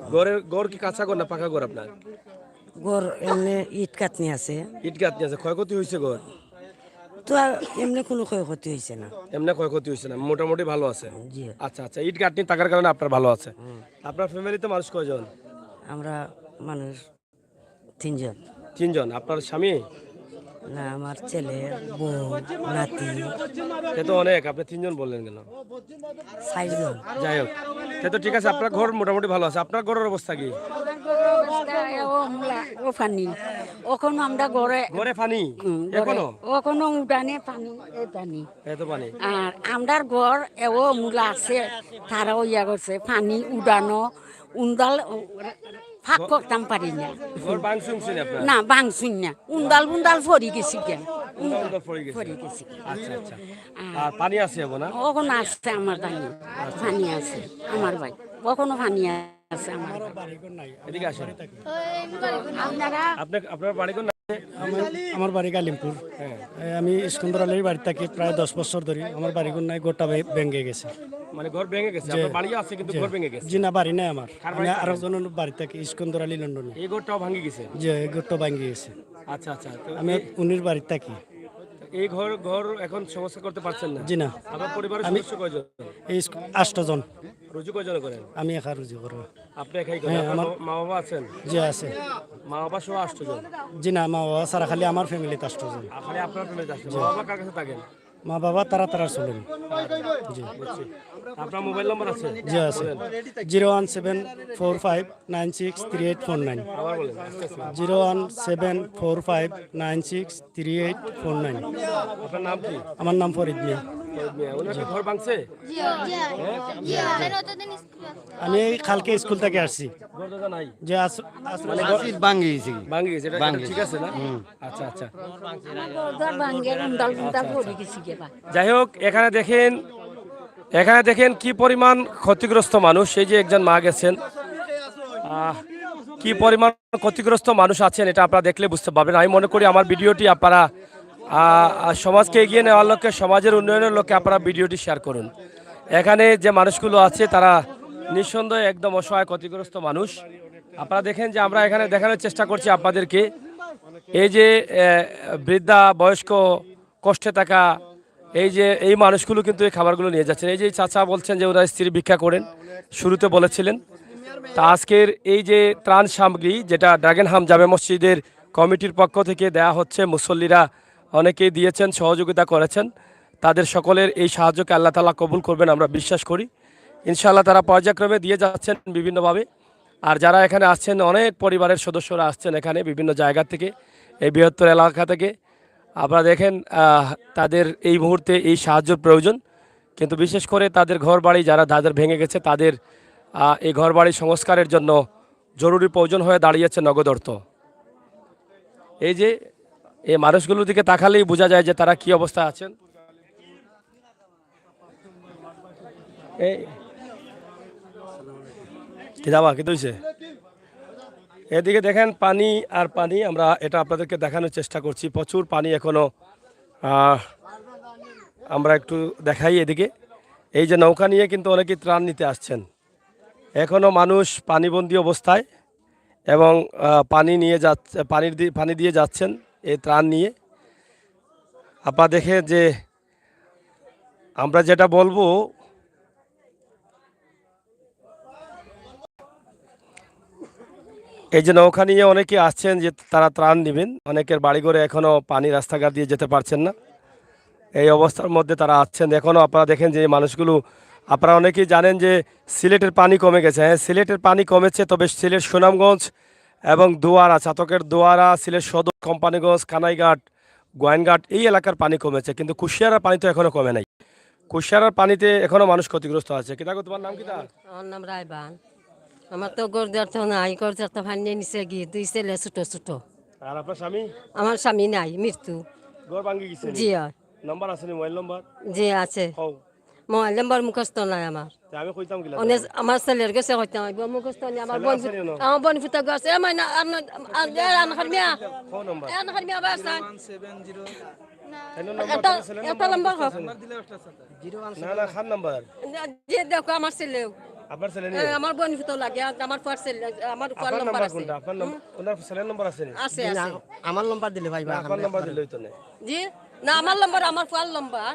ঘর কি কাঁচা ঘর না পাকা ঘর আপনার? গড় এমনি ইট কাটনি আছে, ইট গাঁথনি আছে, ক্ষয়ক্ষতি হয়েছে ঘর? তো আর এমনি কোনো ক্ষয়ক্ষতি হয়েছে না। এমনি ক্ষয়ক্ষতি হয়েছে না, মোটামুটি ভালো আছে। জি, আচ্ছা আচ্ছা, ইট গাঁথনি থাকার কারণে আপনার ভালো আছে। আপনার ফ্যামিলিতে মানুষ কয়জন? আমরা মানুষ 3 জন। 3 জন। আপনার স্বামী? না, আমার ছেলে, বউ, নাতি, সে তো অনেক, আপনি 3 জন বললেন কেন? 4 জন। যাই হোক, সে তো ঠিক আছে, আপনার ঘর মোটামুটি ভালো আছে। আপনার ঘরের অবস্থা কি? ও পানি ওখানে আমরা ঘরে ঘরে পানি এখনো? ওখানে উঠানে পানি, এই পানি। এত পানি? আর আমরার ঘর এও মূলা আছে, তারাও ইয়া করছে পানি উড়ানো উন্দাল ফাঁক করতাম পারি না। ঘর ভাঙচুংছেন আপনার? না ভাঙছুন না, উন্দাল উন্দাল ফরি গেছি কেন, উন্দাল উন্দাল পড়ে গেছে। ফরি গেছি। আচ্ছা আচ্ছা, আর পানি আছে এখন না? ওখানে আসছে আমার পানি, পানি আছে আমার ভাই, ওখানে পানি আছে আমার ভাই। এদিকে আসেন। আপনারা আপনার বাড়ি কোন? আমার বাড়ি কালিমপুর। আমি ইস্কন্দর আলীর বাড়ি থাকি প্রায় 10 বছর ধরে। আমার বাড়ি নাই, গোটা ভেঙে গেছে। মানে ঘর ভেঙে গেছে? আপনার বাড়ি আছে কিন্তু ঘর ভেঙে গেছে? জি না, বাড়ি নাই আমার। আমি আরেকজনের বাড়ি থাকি ইস্কন্দর আলী লন্ডনে। এই ঘরটাও ভাঙে গেছে? যে গোটা ভেঙে গেছে। আচ্ছা আচ্ছা, তো আমি উনির বাড়ি থাকি। এই ঘর এখন সমস্যা করতে পারছেন না? জি না, আপনার পরিবারের সদস্য কয়জন? এই 8 জন। রুজু কয়জন করেন? আমি একা রুজি করবো। আপনি একাই করেন? আপনার মা বাবা আছেন? যে আছে। মা বাবা সহ 8 জন? জি না, মা বাবা সারা খালি আমার ফ্যামিলিতে 8 জন। খালি আপনার ফ্যামিলিতে আসেন? মা বাবা কার কাছে থাকেন? মা বাবা তারা চলেন। জি, বুঝছি। আপনার মোবাইল নম্বর আছে? জি আছে। 01745963849। আবার বলেন, আস্তে আস্তে। 01745963849। আপনার নাম কি? আমার নাম ফরিদ মিয়া। ওনার কি ঘর ভাঙছে? আমি এই কালকে স্কুল থেকে আসছি। ঘর দাদা নাই? যে ভাঙে গেছে, এটা ঠিক আছে না? আচ্ছা আচ্ছা, ঘর ভাঙ্গে উন্দাল উন্দাল ফরি গেছি কে বা। যাই হোক, এখানে দেখেন কি পরিমাণ ক্ষতিগ্রস্ত মানুষ। এই যে একজন মা গেছেন, কি পরিমাণ ক্ষতিগ্রস্ত মানুষ আছেন এটা আপনারা দেখলে বুঝতে পারবেন। আমি মনে করি আমার ভিডিওটি আপনারা সমাজকে এগিয়ে নেওয়ার লক্ষ্যে, সমাজের উন্নয়নের লক্ষ্যে আপনারা ভিডিওটি শেয়ার করুন। এখানে যে মানুষগুলো আছে তারা নিঃসন্দেহে একদম অসহায় ক্ষতিগ্রস্ত মানুষ। আপনারা দেখেন যে আমরা এখানে দেখানোর চেষ্টা করছি আপনাদেরকে, এই যে বৃদ্ধা বয়স্ক কষ্টে থাকা এই মানুষগুলো কিন্তু এই খাবারগুলো নিয়ে যাচ্ছেন। এই যে চাচা বলছেন যে ওরা স্ত্রী ভিক্ষা করেন, শুরুতে বলেছিলেন। তা আজকের এই যে ত্রাণ সামগ্রী যেটা ড্রাগনহাম জামে মসজিদের কমিটির পক্ষ থেকে দেয়া হচ্ছে, মুসল্লিরা অনেকেই দিয়েছেন, সহযোগিতা করেছেন। তাদের সকলের এই সাহায্যকে আল্লাহ তাআলা কবুল করবেন আমরা বিশ্বাস করি। ইনশাআল্লাহ তারা পর্যায়ক্রমে দিয়ে যাচ্ছেন বিভিন্নভাবে। আর যারা এখানে আসছেন, অনেক পরিবারের সদস্যরা আসছেন এখানে বিভিন্ন জায়গা থেকে, এই বৃহত্তর এলাকা থেকে। আপনারা দেখেন তাদের এই মুহূর্তে এই সাহায্যের প্রয়োজন, কিন্তু বিশেষ করে তাদের ঘর বাড়ি যাদের ভেঙে গেছে তাদের এই ঘর বাড়ি সংস্কারের জন্য জরুরি প্রয়োজন হয়ে দাঁড়িয়েছে নগদ অর্থ। এই যে এই মানুষগুলোর দিকে তাকালেই বোঝা যায় যে তারা কি অবস্থায় আছেন। এই কি দাবা কি হইছে? এদিকে দেখেন পানি আর পানি, আমরা এটা আপনাদেরকে দেখানোর চেষ্টা করছি। প্রচুর পানি এখনো, আমরা একটু দেখাই এদিকে। এই যে নৌকা নিয়ে কিন্তু অনেকেই ত্রাণ নিতে আসছেন, এখনো মানুষ পানিবন্দী অবস্থায়, এবং পানি নিয়ে যাচ্ছে, পানি দিয়ে যাচ্ছেন এই ত্রাণ নিয়ে। আপনারা দেখে যে আমরা যেটা বলবো, এই যে নৌকা নিয়ে অনেকে আসছেন যে তারা ত্রাণ নেবেন, অনেকের বাড়িঘরে এখনও পানি রাস্তাঘাট দিয়ে যেতে পারছেন না, এই অবস্থার মধ্যে তারা আসছেন এখনও। আপনারা দেখেন যে এই মানুষগুলো, আপনারা অনেকেই জানেন যে সিলেটের পানি কমে গেছে। হ্যাঁ, সিলেটের পানি কমেছে, তবে সিলেট সুনামগঞ্জ এবং দোয়ারা, চাতকের দোয়ারা, সিলেট সদর, কোম্পানিগঞ্জ, কানাইঘাট, গোয়াইনঘাট এই এলাকার পানি কমেছে, কিন্তু কুশিয়ারার পানি তো এখনও কমে নাই। কুশিয়ারার পানিতে এখনও মানুষ ক্ষতিগ্রস্ত আছে। কিতাগো, তোমার নাম কিতা? আমার নাম রায়বান। আমার তো গরদার তো নাই, গরদার তো ভাঙিয়ে নিচে গিয়ে 2 ছেলে ছোট ছোট। আর আপনার স্বামী? আমার স্বামী নাই, মৃত্যু। ঘর ভাঙি গেছে? জি হয়। নাম্বার আছে নি মোবাইল নাম্বার? জি আছে, হও মোবাইল নাম্বার মুখস্থ নাই আমার। তে আমি কইতাম গিলা। অনেক আমার ছেলের কাছে হইতাম মুখস্থ নেই। আমার বোন আমার বোন ফুটা গেছে আমার না আপনার মিয়া ফোন নাম্বার আনার মিয়া বাসান এর নাম্বার ছিলেন এটা নাম্বার হোক না না খান নাম্বার যে দেখো আমার ছেলে আপনার ছেলে নেই? আমার বোন ফুটা লাগে আমার পর ছেলে আমার পর আপনার নাম্বার নাম্বার আছে কোনটা? আপনার নাম্বার ওনার ছেলের নাম্বার আছে নি? আছে আছে আমার নাম্বার দিলে ভাই আপনার নাম্বার দিলেই তো নেই। জি না আমার নাম্বার আমার পর নাম্বার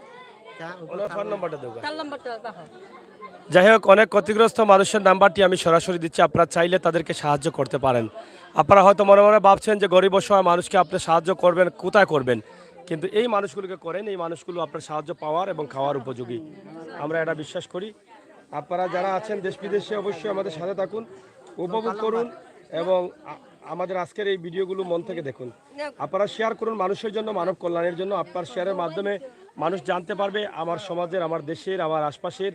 ওনার ফোন নাম্বারটা দেবো। তার নাম্বারটা দেখো। যাই হোক, অনেক ক্ষতিগ্রস্ত মানুষের নাম্বারটি আমি সরাসরি দিচ্ছি, আপনারা চাইলে তাদেরকে সাহায্য করতে পারেন। আপনারা হয়তো মনে মনে ভাবছেন যে গরিব অসহায় মানুষকে আপনি সাহায্য করবেন, কোথায় করবেন, কিন্তু এই মানুষগুলোকে করেন। এই মানুষগুলো আপনার সাহায্য পাওয়ার এবং খাওয়ার উপযোগী, আমরা এটা বিশ্বাস করি। আপনারা যারা আছেন দেশ বিদেশে অবশ্যই আমাদের সাথে থাকুন, উপভোগ করুন এবং আমাদের আজকের এই ভিডিওগুলো মন থেকে দেখুন। আপনারা শেয়ার করুন মানুষের জন্য, মানব কল্যাণের জন্য। আপনার শেয়ারের মাধ্যমে মানুষ জানতে পারবে আমার সমাজের, আমার দেশের, আমার আশপাশের,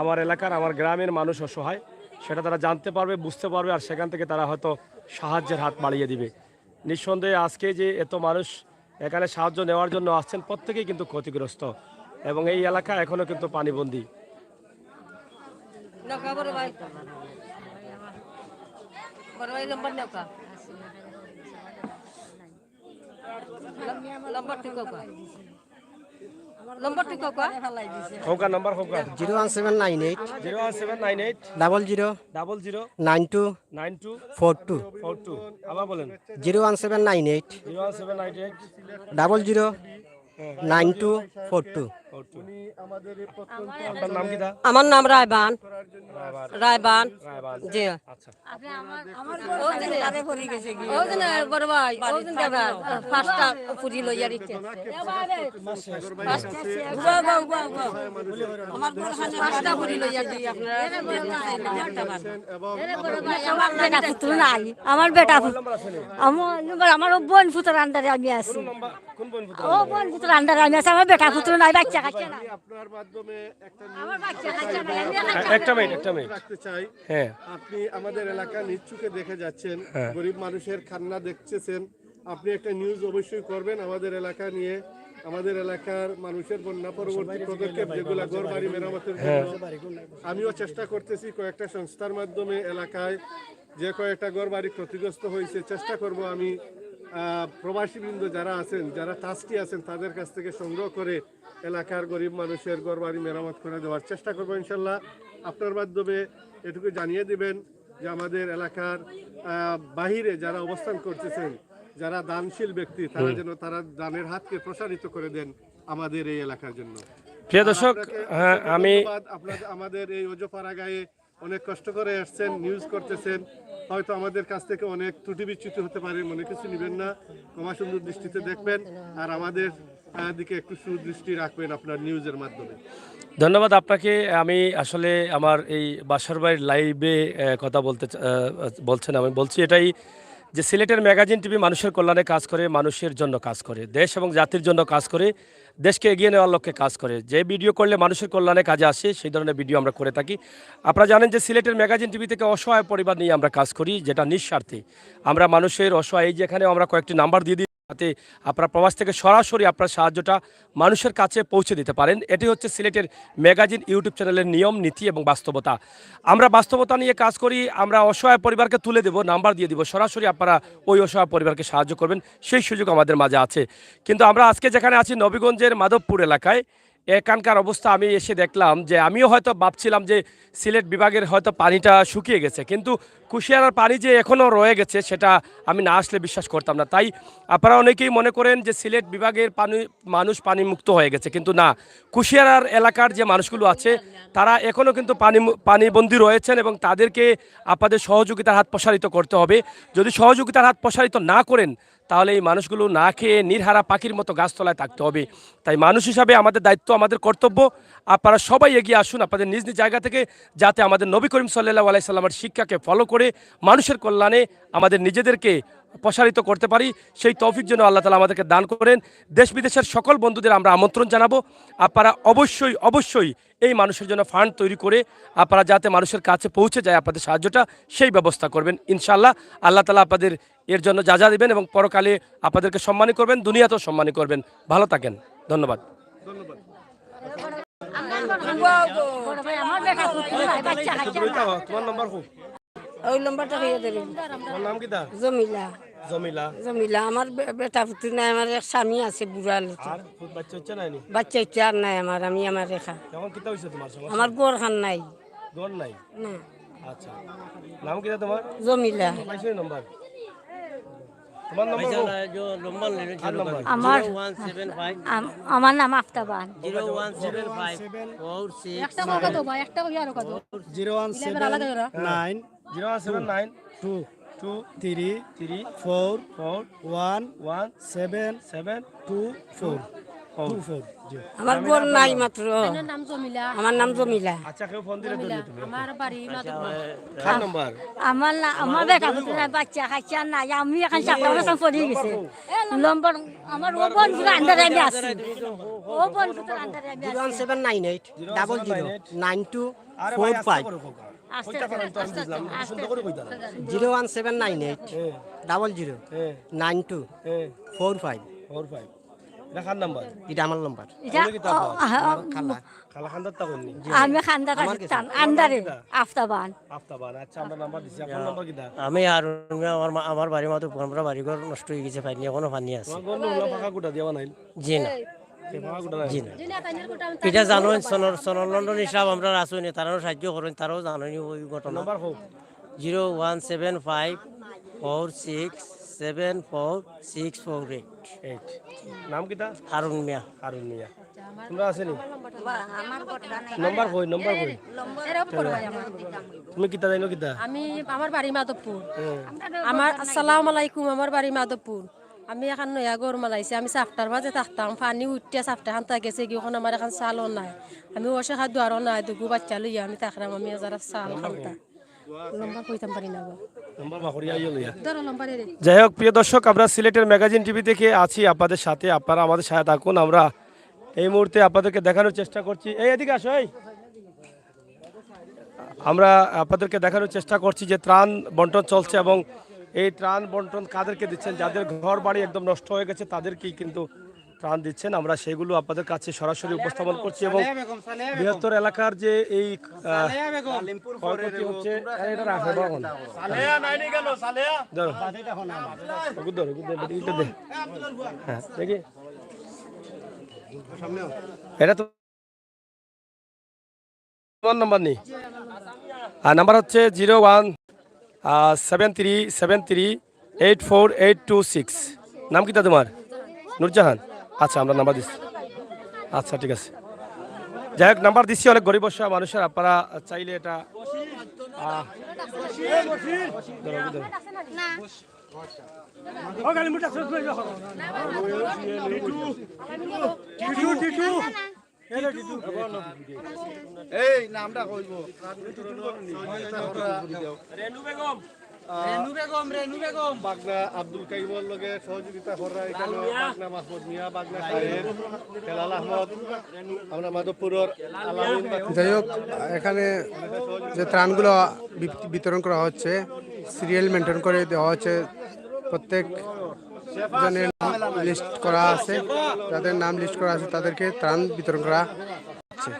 আমার এলাকার, আমার গ্রামের মানুষ অসহায়, সেটা তারা জানতে পারবে, বুঝতে পারবে, আর সেখান থেকে তারা হয়তো সাহায্যের হাত বাড়িয়ে দিবে। নিঃসন্দেহে আজকে যে এত মানুষ এখানে সাহায্য নেওয়ার জন্য আসছেন, প্রত্যেকেই কিন্তু ক্ষতিগ্রস্ত এবং এই এলাকা এখনও কিন্তু পানিবন্দী। নৌকা বড় ভাই নম্বর নৌকা নম্বর ঠিক নম্বর ঠিক হোকা নাম্বার হোকা 01798 01798 00 00 92 92 42 42। আবার বলেন 01798 01798 00 92 42। আপনার নাম কি? আমার নাম রায়বান রায়বান রায়বান। জি আচ্ছা, বড় ভাই পাঁচটা পুরি লইয়া দিতে পাঁচটা পুরি লইয়া দিই বেটা পুত্র নাই, আমার বেটা আমার বোন পুত্র আন্ডারে আমি আছি। নাম্বার কোন বোন পুত্র? ও বোন পুত্র আন্ডারে আমি আছি, আমার বেটা পুত্র নাই, বাচ্চা কাচ্চা নাই, আপনার মাধ্যমে একটা আমার বাচ্চা কাচ্চা নাই, আমি একটা মিনিট রাখতে চাই। হ্যাঁ, আপনি আমাদের এলাকা নিচ্ছুকে দেখে যাচ্ছেন, হ্যাঁ। গরিব মানুষের খান্না দেখতেছেন। আপনি একটা নিউজ অবশ্যই করবেন আমাদের এলাকা নিয়ে, আমাদের এলাকার মানুষের বন্যা পরবর্তী পদক্ষেপ যেগুলো ঘর বাড়ি মেরামতের জন্য। আমিও চেষ্টা করতেছি কয়েকটা সংস্থার মাধ্যমে এলাকায় যে কয়েকটা ঘর বাড়ি ক্ষতিগ্রস্ত হয়েছে, চেষ্টা করব আমি প্রবাসীবৃন্দ যারা আছেন, যারা ট্রাস্টি আছেন, তাদের কাছ থেকে সংগ্রহ করে এলাকার গরিব মানুষের ঘর বাড়ি মেরামত করে দেওয়ার চেষ্টা করবো ইনশাল্লাহ। আপনার মাধ্যমে এটুকু জানিয়ে দিবেন যে আমাদের এলাকার বাহিরে যারা অবস্থান করতেছেন, যারা দানশীল ব্যক্তি, তারা যেন তারা দানের হাতকে প্রসারিত করে দেন আমাদের এই এলাকার জন্য। প্রিয় দর্শক, হ্যাঁ আমি আপনাদের আমাদের এই অজপাড়া গায়ে অনেক কষ্ট করে আসছেন, নিউজ করতেছেন, হয়তো আমাদের কাছ থেকে অনেক ত্রুটি বিচ্যুতি হতে পারে, মনে কিছু নেবেন না, ক্ষমা সুন্দর দৃষ্টিতে দেখবেন আর আমাদের দিকে একটু সুদৃষ্টি রাখবেন আপনার নিউজের মাধ্যমে। ধন্যবাদ আপনাকে। আমি আসলে আমার এই বাসার বাড়ির লাইভে কথা বলছেন, আমি বলছি এটাই যে সিলেটের ম্যাগাজিন টিভি মানুষের কল্যাণে কাজ করে, মানুষের জন্য কাজ করে, দেশ এবং জাতির জন্য কাজ করে, দেশকে এগিয়ে নেওয়ার লক্ষ্যে কাজ করে। যে ভিডিও করলে মানুষের কল্যাণে কাজে আসে সেই ধরনের ভিডিও আমরা করে থাকি। আপনারা জানেন যে সিলেটের ম্যাগাজিন টিভি থেকে অসহায় পরিবার নিয়ে আমরা কাজ করি, যেটা নিঃস্বার্থে। আমরা মানুষের অসহায়, এই যেখানে আমরা কয়েকটি নাম্বার দিয়ে দিই, যাতে আপনার প্রবাস থেকে সরাসরি আপনার সাহায্যটা মানুষের কাছে পৌঁছে দিতে পারেন। এটি হচ্ছে সিলেটের ম্যাগাজিন ইউটিউব চ্যানেলের নিয়ম, নীতি এবং বাস্তবতা। আমরা বাস্তবতা নিয়ে কাজ করি। আমরা অসহায় পরিবারকে তুলে দেব, নাম্বার দিয়ে দিব, সরাসরি আপনারা ওই অসহায় পরিবারকে সাহায্য করবেন, সেই সুযোগ আমাদের মাঝে আছে। কিন্তু আমরা আজকে যেখানে আছি নবীগঞ্জের মাধবপুর এলাকায়, এখানকার অবস্থা আমি এসে দেখলাম যে আমিও হয়তো ভাবছিলাম যে সিলেট বিভাগের হয়তো পানিটা শুকিয়ে গেছে, কিন্তু কুশিয়ারার পানি যে এখনও রয়ে গেছে সেটা আমি না আসলে বিশ্বাস করতাম না। তাই আপনারা অনেকেই মনে করেন যে সিলেট বিভাগের মানুষ পানি মুক্ত হয়ে গেছে, কিন্তু না, কুশিয়ারার এলাকার যে মানুষগুলো আছে তারা এখনও কিন্তু পানিবন্দী রয়েছেন এবং তাদেরকে আপনাদের সহযোগিতার হাত প্রসারিত করতে হবে। যদি সহযোগিতার হাত প্রসারিত না করেন তাহলে এই মানুষগুলো না খেয়ে নির্হারা পাখির মতো গাছতলায় থাকতে হবে। তাই মানুষ হিসাবে আমাদের দায়িত্ব, আমাদের কর্তব্য, আপনারা সবাই এগিয়ে আসুন আপনাদের নিজ নিজ জায়গা থেকে, যাতে আমাদের নবী করিম সাল্লাল্লাহু আলাইহি সাল্লামের শিক্ষাকে ফলো করে মানুষের কল্যাণে আমাদের নিজেদেরকে প্রসারিত করতে পারি। সেই তৌফিক যেন আল্লাহ তাআলা আমাদেরকে দান করেন। দেশ বিদেশের সকল বন্ধুদের আমরা আমন্ত্রণ জানাবো, আপনারা অবশ্যই এই মানুষের জন্য ফান্ড তৈরি করে আপনারা যাতে মানুষের কাছে পৌঁছে যায় আপনাদের সাহায্যটা, সেই ব্যবস্থা করবেন ইনশাআল্লাহ। আল্লাহ তাআলা আপনাদের এর জন্য যা দেবেন এবং পরকালে আপনাদেরকে সম্মানী করবেন, দুনিয়াতেও সম্মানী করবেন। ভালো থাকেন, ধন্যবাদ। বড় ভাই আমার বেটা পুত্র নাই, বাচ্চা কাচ্চা নাই। তোমার নাম্বার খুব ওই নম্বরটা হইয়া দেবে তোমার নাম কিতা জমিলা জমিলা জমিলা আমার বেটা পুত্র নাই, আমার এক স্বামী আছে বুড়া লোক। আর খুব বাচ্চা হচ্ছে নাইনি বাচ্চা ইচ্ছা আর নাই আমার, আমি আমার রেখা। এখন কিতা হইছে তোমার সমস্যা আমার গোর খান নাই দোন নাই না। আচ্ছা নাম কিতা তোমার জমিলা পাইছো নাম্বার তোমার নাম্বার কও। আর নাম্বার আমার আমার নাম আফতাবান। 01792 0179 2 3 3 4 4 1 1 7 7 2 4 2 4 জি। আমার গোর নাই মাত্র। নাম জমিলা, আমার নাম জমিলা। আচ্ছা কেউ ফোন দিলে ধরবে তুমি আমার বাড়ি মাধবপুর। কার নাম্বার আমার বেটা পুত্র নাই, বাচ্চা কাচ্চা নাই, আমি এখন চাকরি বাকরি পড়ে গেছে। নম্বর আমার ও বন্ধুর আন্ডারে আমি আছি, ও বন্ধুর আন্ডারে আমি আছি। 1798 0092 আরে ভাই আস্তে 45 করে কোকা আস্তে কইতা পারেন তো আমি বুঝলাম সুন্দর করে কইতা 01798 00 হ্যাঁ 92 হ্যাঁ 45 4 5 দেখার নাম্বার এটা আমার নাম্বার। এটা খালা খান্দার তা কইনি আমি খান্দার আন্ডারে আফতাবান। আফতাবান আচ্ছা আমরা নাম্বার দিছি আপনার নাম্বার কিটা আমি আর আমার বাড়ি মতো আমরা বাড়ি ঘর নষ্ট হয়ে গেছে, পানি এখনো পানি আছে। তোমার গন্ড হলো ফাঁকা গুটা দিবা নাইল জি না, সে ফাঁকা গুটা নাই এটা জানোই সোনার লন্ডন হিসাব আমরা আসুন, তারাও সাহায্য করেন, তারাও জানোই ওই ঘটনা। নাম্বার হোক 01754674648 8 নাম কিটা হারুন মিয়া। হারুন মিয়া তোমরা আসেনি নাম্বার কই তুমি কিটা জানো কিটা আমি আমার বাড়ি মাধবপুর। হ্যাঁ আমার আসসালামু আলাইকুম, আমার বাড়ি মাধবপুর। আমি এখন নয়া গর মালাইছি, আমি সাফটার মাঝে থাকতাম, পানি উঠতে সাফটা খান তা গেছে কি, আমার এখন চালও নাই, আমি ওসে খাদ্য আরও নাই, দুগু বাচ্চা লইয়া আমি থাকলাম, আমি যারা চাল খান্তা লম্বা কইতাম পারি না গো। নাম্বার বাকরি আইও লইয়া ধরো লম্বা রে। যাই হোক প্রিয় দর্শক আমরা সিলেটের ম্যাগাজিন টিভি থেকে আছি আপনাদের সাথে, আপনারা আমাদের সাথে থাকুন। আমরা এই মুহূর্তে আপনাদেরকে দেখানোর চেষ্টা করছি, এই এদিকে আসো এই আমরা আপনাদেরকে দেখানোর চেষ্টা করছি যে ত্রাণ বন্টন চলছে এবং এই ত্রাণ বন্টন কাদেরকে দিচ্ছেন, যাদের ঘর বাড়ি একদম নষ্ট হয়ে গেছে তাদেরকেই কিন্তু ত্রাণ দিচ্ছেন। আমরা সেগুলো আপনাদের কাছে সরাসরি উপস্থাপন করছি এবং বৃহত্তর এলাকার যে এই ক্ষয়ক্ষতি হচ্ছে এটা রাখে বাগান। ধরো। ওগুলো ধরো, ওগুলো ধরো, এইটা দে। হ্যাঁ, দেখি এটা তো তোমার নাম্বার নেই, আর নাম্বার হচ্ছে 0173738486। নাম কিটা তোমার? নুরজাহান। আচ্ছা আমরা নাম্বার দিচ্ছি, আচ্ছা ঠিক আছে। যাই হোক নাম্বার দিচ্ছি, অনেক গরিব অসহায় মানুষের, আপনারা চাইলে এটা ধরো, ধরো। এই নামটা কইব বাগনা আব্দুল কাইমর লগে সহযোগিতা করা, এখানে বাগনা মাহমুদ মিয়া, বাগনা সাহেব, হেলাল আহমদ, আমরা মাধবপুরের আলামিন। যাই হোক এখানে যে ত্রাণগুলো বিতরণ করা হচ্ছে সিরিয়াল মেনটেন করে দেওয়া হচ্ছে, প্রত্যেক জনের লিস্ট করা আছে, যাদের নাম লিস্ট করা আছে তাদেরকে ত্রাণ বিতরণ করা হচ্ছে।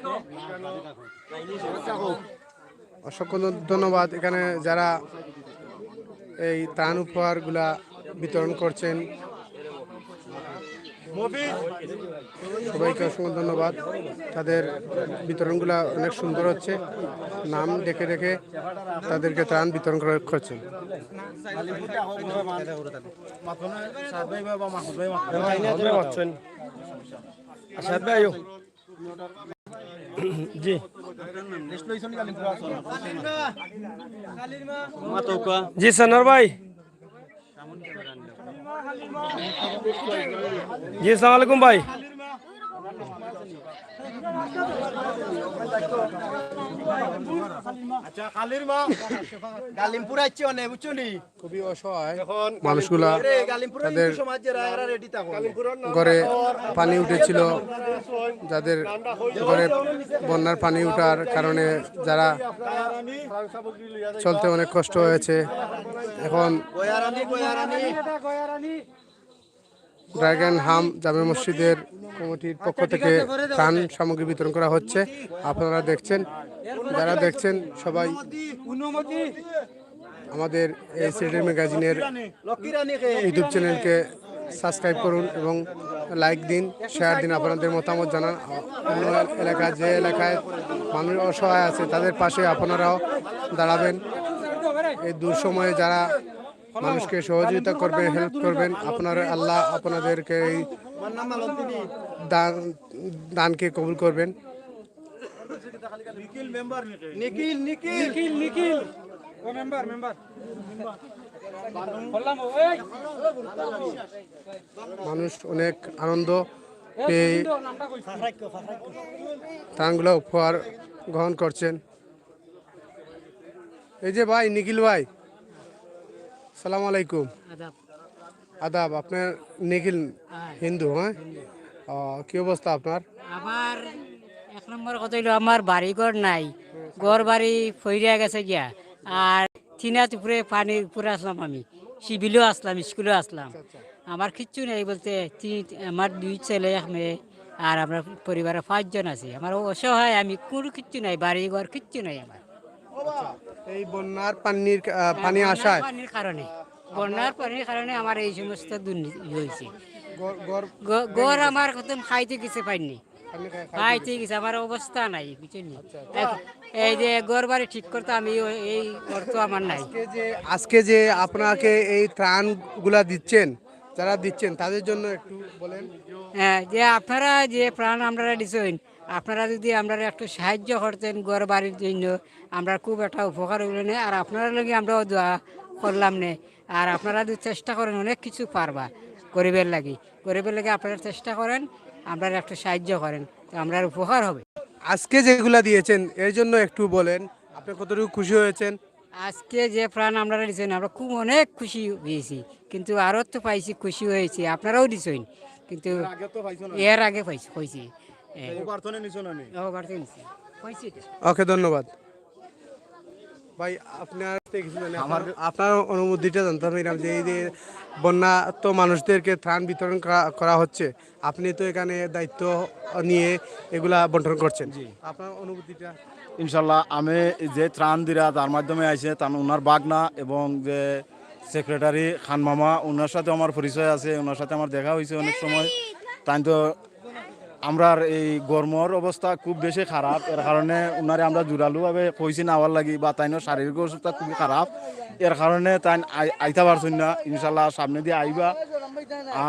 অসংখ্য ধন্যবাদ এখানে যারা এই ত্রাণ উপহারগুলা বিতরণ করছেন, সবাইকে অসংখ্য ধন্যবাদ। তাদের বিতরণগুলা অনেক সুন্দর হচ্ছে, নাম দেখে দেখে তাদেরকে ত্রাণ বিতরণ করছেন। জি জি সনোর ভাই, জি আসসালামু আলাইকুম ভাই। খুবই অসহায় মানুষগুলা, তাদের ঘরে পানি উঠেছিল, যাদের ঘরে বন্যার পানি উঠার কারণে যারা চলতে অনেক কষ্ট হয়েছে, এখন ড্রাগন হাম জামে মসজিদের কমিটির পক্ষ থেকে ত্রাণ সামগ্রী বিতরণ করা হচ্ছে। আপনারা দেখছেন, যারা দেখছেন সবাই আমাদের এই সিলেট ম্যাগাজিনের ইউটিউব চ্যানেলকে সাবস্ক্রাইব করুন এবং লাইক দিন, শেয়ার দিন, আপনাদের মতামত জানান। অন্য এলাকা, যে এলাকায় মানুষ অসহায় আছে তাদের পাশে আপনারাও দাঁড়াবেন। এই দুঃসময়ে যারা মানুষকে সহযোগিতা করবেন, হেল্প করবেন, আপনারা আল্লাহ আপনাদেরকে এই দানকে কবুল করবেন। মানুষ অনেক আনন্দ পেয়ে ত্রাণগুলো উপহার গ্রহণ করছেন। এই যে ভাই নিখিল ভাই, সালাম আলাইকুম। আদাব। আপনার নিখিল হিন্দু? হ্যাঁ, কি অবস্থা আপনার? আমার এক নম্বর কথা হইলো আমার বাড়িঘর নাই, ঘর বাড়ি ফইরিয়া গেছে গিয়া। আর থিনাত উপরে পানির উপরে আসলাম, আমি সিভিলেও আসলাম, স্কুলেও আসলাম। আমার কিচ্ছু নেই বলতে, আমার 2 ছেলে 1 মেয়ে, আর আমরা পরিবারে 5 জন আছি। আমার অসহায়, আমি কোনো কিচ্ছু নাই, বাড়ি ঘর কিচ্ছু নাই আমার। এই বন্যার পানি আসায়, পানির কারণে, বন্যার পানির কারণে আমার এই সমস্ত দুর্নীতি হয়েছে। ঘর আমার কত খাইতে কিছু পাইনি, খাইতে গেছে, আমার অবস্থা নাই, বুঝছেন? এই যে ঘর বাড়ি ঠিক করতে আমি এই অর্থ আমার নাই। আজকে যে আপনাকে এই ত্রাণগুলা দিচ্ছেন, যারা দিচ্ছেন তাদের জন্য একটু বলেন। হ্যাঁ, যে আপনারা যে প্রাণ আপনারা দিচ্ছেন, আপনারা যদি আমরা একটু সাহায্য করতেন ঘর বাড়ির জন্য, আমরা খুব একটা উপকার হইল না। আর আপনারা লগে আমরাও দোয়া করলাম না। আর আপনারা যদি চেষ্টা করেন অনেক কিছু পারবা গরিবের লাগে, আপনারা চেষ্টা করেন, আমরা একটু সাহায্য করেন, তো আমরা উপকার হবে। আজকে যেগুলা দিয়েছেন এর জন্য একটু বলেন, আপনি কতটুকু খুশি হয়েছেন? আজকে যে প্রাণ আপনারা দিচ্ছেন আমরা খুব অনেক খুশি হয়েছি, কিন্তু আরও তো পাইছি, খুশি হয়েছি। আপনারাও দিচ্ছেন, কিন্তু এর আগে হয়েছি। ওকে, ধন্যবাদ ভাই। আপনার অনুমতিটা জানতে পারলাম যে এই যে বন্যা তো মানুষদেরকে ত্রাণ বিতরণ করা হচ্ছে, আপনি তো এখানে দায়িত্ব নিয়ে এগুলা বন্টন করছেন, আপনার অনুভূতিটা? ইনশাল্লাহ আমি যে ত্রাণ দিরা তার মাধ্যমে আইছে, তার ওনার বাগনা এবং যে সেক্রেটারি খান মামা, ওনার সাথে আমার পরিচয় আছে, ওনার সাথে আমার দেখা হয়েছে অনেক সময়। তাই তো আমরার এই গরমর অবস্থা খুব বেশি খারাপ, এর কারণে ওনারে আমরা জোরালোভাবে কইছি না হওয়ার লাগি, বা তাই শারীরিক অবস্থা খুবই খারাপ, এর কারণে তাই আইতে পারছেন না। ইনশাল্লাহ সামনে দিয়ে আইবা।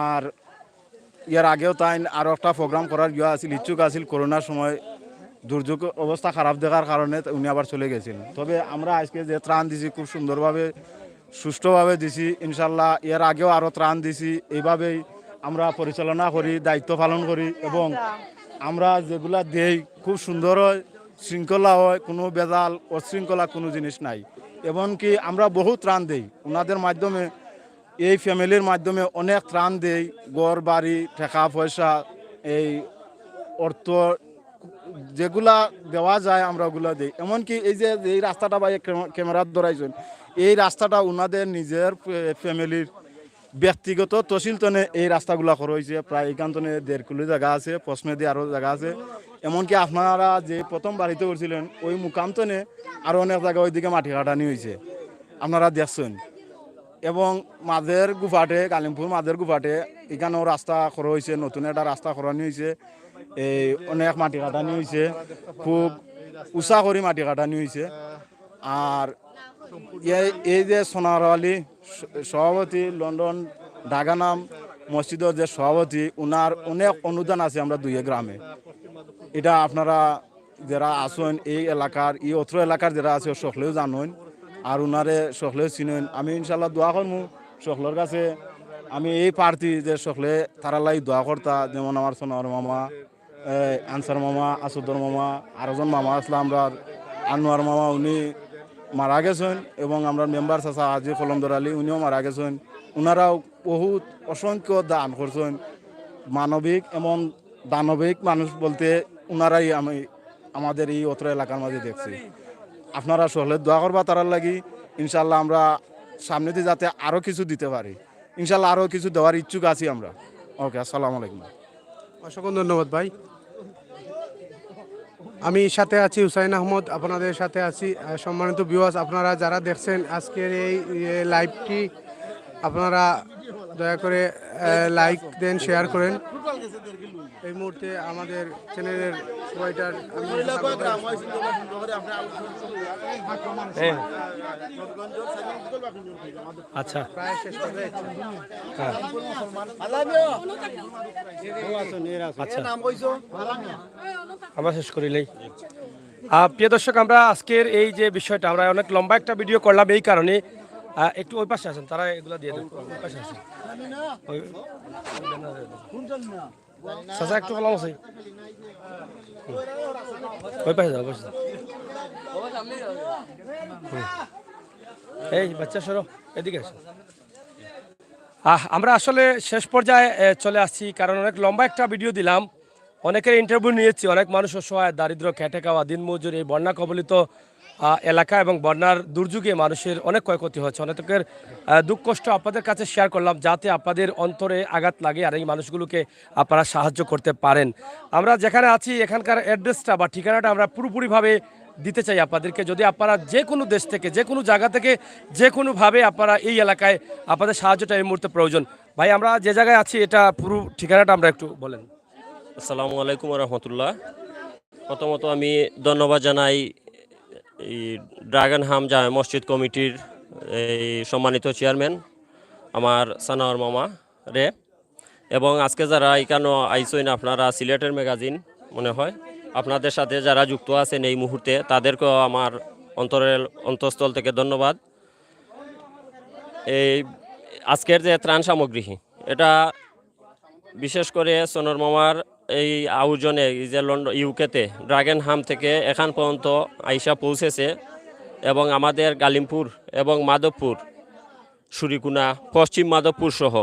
আর এর আগেও তাই আরও একটা প্রোগ্রাম করার ইয়ে আছিল, ইচ্ছুক আছিল, করোনার সময় দুর্যোগ অবস্থা খারাপ দেখার কারণে উনি আবার চলে গেছেন। তবে আমরা আজকে যে ত্রাণ দিছি খুব সুন্দরভাবে, সুষ্ঠুভাবে দিছি। ইনশাল্লাহ এর আগেও আরও ত্রাণ দিছি, এইভাবেই আমরা পরিচালনা করি, দায়িত্ব পালন করি, এবং আমরা যেগুলা দেই খুব সুন্দর হয়, শৃঙ্খলা হয়, কোনো বেজাল অশৃঙ্খলা কোনো জিনিস নাই। এমনকি আমরা বহু ত্রাণ দেই ওনাদের মাধ্যমে, এই ফ্যামিলির মাধ্যমে অনেক ত্রাণ দেই, ঘর বাড়ি, টাকা পয়সা, এই অর্থ যেগুলা দেওয়া যায় আমরা ওগুলো দিই। এমনকি এই যে এই রাস্তাটা বা ক্যামেরার ধরাইছেন, এই রাস্তাটা ওনাদের নিজের ফ্যামিলির ব্যক্তিগত তহসিলতনে এই রাস্তাগুলা করা হয়েছে। প্রায় এখানতনে 1.5 কিলো জায়গা আছে, পশ্চিমে দিয়ে আরও জায়গা আছে। এমনকি আপনারা যে প্রথম বাড়িতে করছিলেন ওই মুকামতনে আরও অনেক জায়গা ওইদিকে মাটি কাটানি হয়েছে, আপনারা দেখছেন। এবং মাঝের গুফাটে, কালিমপুর মাঝের গুফাটে এখানেও রাস্তা করা হয়েছে, নতুন একটা রাস্তা করানি হয়েছে। এই অনেক মাটি কাটানি হয়েছে, খুব উঁচা করে মাটি কাটানি হয়েছে। আর এই যে সোনারওয়ালি সভাপতি, লন্ডন ডাগানাম মসজিদের যে সভাপতি, ওনার অনেক অনুদান আছে আমরা 2 গ্রামে। এটা আপনারা যারা আসেন এই এলাকার, এই অত্র এলাকার যারা আছে সকলেও জানেন, আর ওনারে সকলেও চিনেন। আমি ইনশাল্লাহ দোয়া করবো সকলের কাছে, আমি এই প্রার্থী যে সকলে তারা লাই দোয়া করতা, যেমন আমার সোনার মামা, আনসার মামা, আসুদর মামা, আরেকজন মামা আসলে আমরা আনোয়ার মামা, উনি মারা গেছেন, এবং আমরা মেম্বার চাচা আজি কলমদর আলী, উনিও মারা গেছেন। ওনারাও বহুত অসংখ্য দান করছেন, মানবিক এবং দানবিক মানুষ বলতে ওনারাই আমি আমাদের এই অত্র এলাকার মাঝে দেখছি। আপনারা সকলে দোয়া করবা তারার লাগি। ইনশাল্লাহ আমরা সামনেতে যাতে আরও কিছু দিতে পারি, ইনশাল্লাহ আরও কিছু দেওয়ার ইচ্ছুক আছি আমরা। ওকে, আসসালামু আলাইকুম। অসংখ্য ধন্যবাদ ভাই। আমি সাথে আছি হুসাইন আহমদ, আপনাদের সাথে আছি। সম্মানিত ভিউয়ার্স, আপনারা যারা দেখছেন আজকের এই লাইভটি, আপনারা দয়া করে লাইক দেন, শেয়ার করেন। এই মুহূর্তে আমাদের চ্যানেলের রাইটার আচ্ছা প্রায় শেষ করে আচ্ছা আমরা শেষ করিলেই। প্রিয় দর্শক, আমরা আজকের এই যে বিষয়টা, আমরা অনেক লম্বা একটা ভিডিও করলাম এই কারণে। একটু ওই পাশে আসেন, তারা এগুলো দিয়ে দেন। ওই পাশে আসেন, চাচা একটু বললাম আছে, ওই পাশে যাও, পাশে যাও। এই বাচ্চা সরো, এদিকে আসো। আমরা আসলে শেষ পর্যায়ে চলে আসছি, কারণ অনেক লম্বা একটা ভিডিও দিলাম, অনেকের ইন্টারভিউ নিয়েছি। অনেক মানুষ অসহায়, দারিদ্র, খেটে খাওয়া, দিনমজুর, এই বন্যা কবলিত এলাকা এবং বন্যার দুর্যোগে মানুষের অনেক ক্ষয়ক্ষতি হচ্ছে। অনেকের দুঃখ কষ্ট আপনাদের কাছে শেয়ার করলাম, যাতে আপনাদের অন্তরে আঘাত লাগে আর এই মানুষগুলোকে আপনারা সাহায্য করতে পারেন। আমরা যেখানে আছি এখানকার অ্যাড্রেসটা বা ঠিকানাটা আমরা পুরোপুরিভাবে দিতে চাই আপনাদেরকে। যদি আপনারা যে কোনো দেশ থেকে, যে কোনো জায়গা থেকে, যে কোনোভাবে আপনারা এই এলাকায় আপনাদের সাহায্যটা এই মুহূর্তে প্রয়োজন। ভাই, আমরা যে জায়গায় আছি এটা পুরো ঠিকানাটা আমরা একটু বলেন। আসসালামু আলাইকুম রহমতুল্লাহ। প্রথমত আমি ধন্যবাদ জানাই এই ড্রাগন হাম জামে মসজিদ কমিটির এই সম্মানিত চেয়ারম্যান আমার সানাওয়ার মামা রে, এবং আজকে যারা এখানে আইসইন, আপনারা সিলেটের ম্যাগাজিন মনে হয়, আপনাদের সাথে যারা যুক্ত আছেন এই মুহূর্তে, তাদেরকেও আমার অন্তঃস্থল থেকে ধন্যবাদ। এই আজকের যে ত্রাণ সামগ্রী, এটা বিশেষ করে সোনর মামার এই আয়োজনে, এই যে লন্ডন ইউকেতে ড্রাগন হাম থেকে এখান পর্যন্ত আইসা পৌঁছেছে, এবং আমাদের গালিমপুর এবং মাধবপুর, সুরিকুনা, পশ্চিম মাধবপুর সহ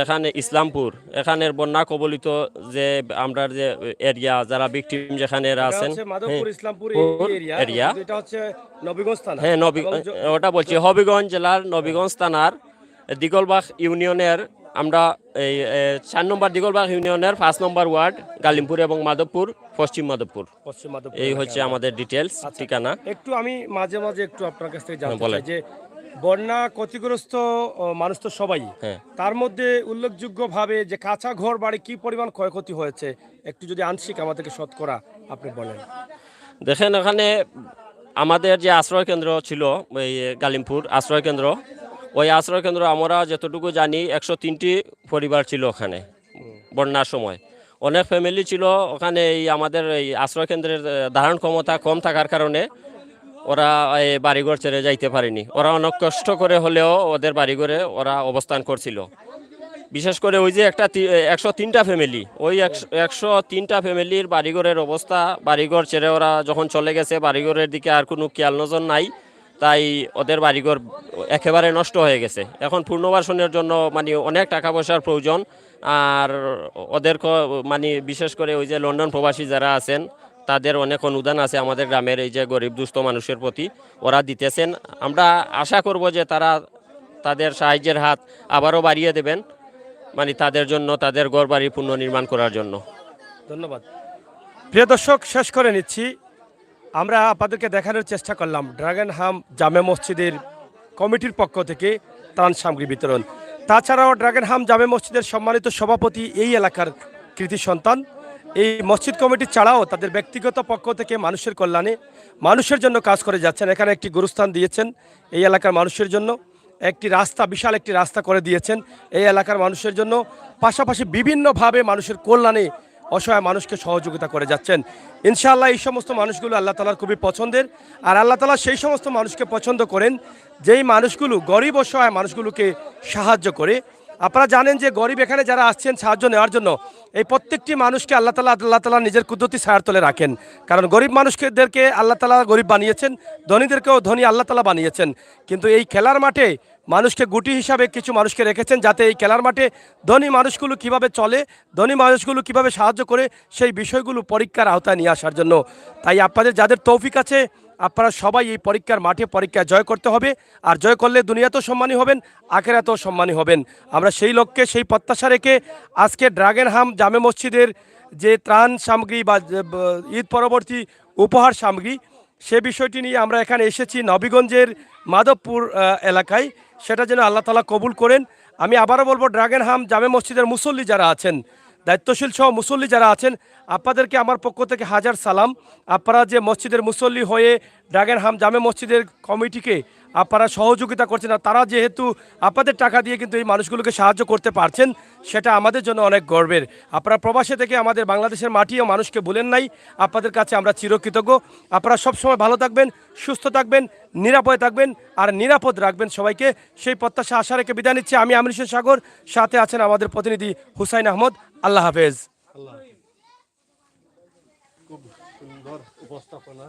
এখানে ইসলামপুর, এখানের বন্যা কবলিত যে আমরা যে এরিয়া, যারা ভিকটিম যেখানে আছেন, এরিয়া, হ্যাঁ ওটা বলছি, হবিগঞ্জ জেলার নবীগঞ্জ থানার দিগলবাগ ইউনিয়নের, আমরা এই 4 নম্বর দিগলবাগ ইউনিয়নের 5 নম্বর ওয়ার্ড, গালিমপুর এবং মাধবপুর, পশ্চিম মাধবপুর, এই হচ্ছে আমাদের ডিটেলস ঠিকানা। একটু আমি মাঝে মাঝে একটু আপনার কাছ থেকে জানতে চাই যে বন্যা ক্ষতিগ্রস্ত মানুষ তো সবাই, তার মধ্যে উল্লেখযোগ্যভাবে যে কাঁচা ঘর বাড়ি কি পরিমাণ ক্ষয়ক্ষতি হয়েছে, একটু যদি আংশিক আমাদেরকে শতকরা আপনি বলেন। দেখেন, এখানে আমাদের যে আশ্রয় কেন্দ্র ছিল, এই গালিমপুর আশ্রয় কেন্দ্র, ওই আশ্রয় কেন্দ্র আমরা যতটুকু জানি 103টি পরিবার ছিল ওখানে বন্যার সময়। অনেক ফ্যামিলি ছিল ওখানে। এই আমাদের এই আশ্রয় কেন্দ্রের ধারণ ক্ষমতা কম থাকার কারণে ওরা এই বাড়িঘর ছেড়ে যাইতে পারেনি। ওরা অনেক কষ্ট করে হলেও ওদের বাড়িঘরে ওরা অবস্থান করছিল। বিশেষ করে ওই যে 103টা ফ্যামিলি, ওই 103টা ফ্যামিলির বাড়িঘরের অবস্থা, বাড়িঘর ছেড়ে ওরা যখন চলে গেছে, বাড়িঘরের দিকে আর কোনো খেয়াল নজর নাই, তাই ওদের বাড়িঘর একেবারে নষ্ট হয়ে গেছে। এখন পুনর্বাসনের জন্য মানে অনেক টাকা পয়সার প্রয়োজন। আর ওদের মানে বিশেষ করে ওই যে লন্ডন প্রবাসী যারা আছেন, তাদের অনেক অনুদান আছে আমাদের গ্রামের এই যে গরিব দুস্থ মানুষের প্রতি, ওরা দিতেছেন। আমরা আশা করব যে তারা তাদের সাহায্যের হাত আবারও বাড়িয়ে দেবেন, মানে তাদের জন্য, তাদের ঘর বাড়ি পুনর্নির্মাণ করার জন্য। ধন্যবাদ। প্রিয় দর্শক, শেষ করে নিচ্ছি। আমরা আপনাদেরকে দেখানোর চেষ্টা করলাম ড্রাগন হাম জামে মসজিদের কমিটির পক্ষ থেকে ত্রাণ সামগ্রী বিতরণ। তাছাড়াও ড্রাগন হাম জামে মসজিদের সম্মানিত সভাপতি এই এলাকার কৃতি সন্তান। এই মসজিদ কমিটি ছাড়াও তাদের ব্যক্তিগত পক্ষ থেকে মানুষের কল্যাণে, মানুষের জন্য কাজ করে যাচ্ছেন। এখানে একটি গুরুস্থান দিয়েছেন এই এলাকার মানুষের জন্য, একটি রাস্তা, বিশাল একটি রাস্তা করে দিয়েছেন এই এলাকার মানুষের জন্য। পাশাপাশি বিভিন্নভাবে মানুষের কল্যাণে অসহায় মানুষকে সহযোগিতা করে যাচ্ছেন। ইনশাআল্লাহ এই সমস্ত মানুষগুলো আল্লাহ তাআলার খুবই পছন্দের। আর আল্লাহ তাআলা সেই সমস্ত মানুষকে পছন্দ করেন যেই মানুষগুলো গরিব অসহায় মানুষগুলোকে সাহায্য করে। আপনারা জানেন যে গরিব এখানে যারা আসছেন সাহায্য নেওয়ার জন্য, এই প্রত্যেকটি মানুষকে আল্লাহ তাআলা নিজের কুদরতি ছায়ার তলে রাখেন। কারণ গরিব মানুষদেরকে আল্লাহ তাআলা গরিব বানিয়েছেন, ধনীদেরকেও ধনী আল্লাহ তাআলা বানিয়েছেন। কিন্তু এই খেলার মাঠে মানুষকে গুটি হিসাবে কিছু মানুষকে রেখেছেন, যাতে এই খেলার মাঠে ধনী মানুষগুলো কিভাবে চলে, ধনী মানুষগুলো কিভাবে সাহায্য করে, সেই বিষয়গুলো পরীক্ষার আওতায় নিয়ে আসার জন্য। তাই আপনাদের যাদের তৌফিক আছে আপনারা সবাই এই পরীক্ষার মাঠে পরীক্ষা জয় করতে হবে, আর জয় করলে দুনিয়াতেও সম্মানী হবেন, আখেরাতেও সম্মানী হবেন। আমরা সেই লক্ষ্যে সেই প্রত্যাশা রেখে আজকে ড্রাগনহাম জামে মসজিদের যে ত্রাণ সামগ্রী বা ঈদ পরবর্তী উপহার সামগ্রী, সে বিষয়টি নিয়ে আমরা এখানে এসেছি নবীগঞ্জের মাধবপুর এলাকায়। সেটা যেন আল্লাহ তাআলা কবুল করেন। আমি আবারও বলবো, ড্রাগনহাম জামে মসজিদের মুসল্লি যারা আছেন, দায়িত্বশীল সহ মুসল্লি যারা আছেন, আপনাদেরকে আমার পক্ষ থেকে হাজার সালাম। আপনারা যে মসজিদের মুসল্লি হয়ে ড্রাগনহাম জামে মসজিদের কমিটিকে আপনারা সহযোগিতা করছেন, আর তারা যেহেতু আপনাদের টাকা দিয়ে কিন্তু এই মানুষগুলোকে সাহায্য করতে পারছেন, সেটা আমাদের জন্য অনেক গর্বের। আপনারা প্রবাসে থেকে আমাদের বাংলাদেশের মাটি ও মানুষকে ভুলেন নাই, আপনাদের কাছে আমরা চিরকৃতজ্ঞ। আপনারা সবসময় ভালো থাকবেন, সুস্থ থাকবেন, নিরাপদে থাকবেন, আর নিরাপদ রাখবেন সবাইকে, সেই প্রত্যাশা আশা রেখে বিদায় নিচ্ছি। আমি আমির হোসেন সাগর, সাথে আছেন আমাদের প্রতিনিধি হুসাইন আহমদ। আল্লাহ হাফেজ। খুব সুন্দর উপস্থাপনা।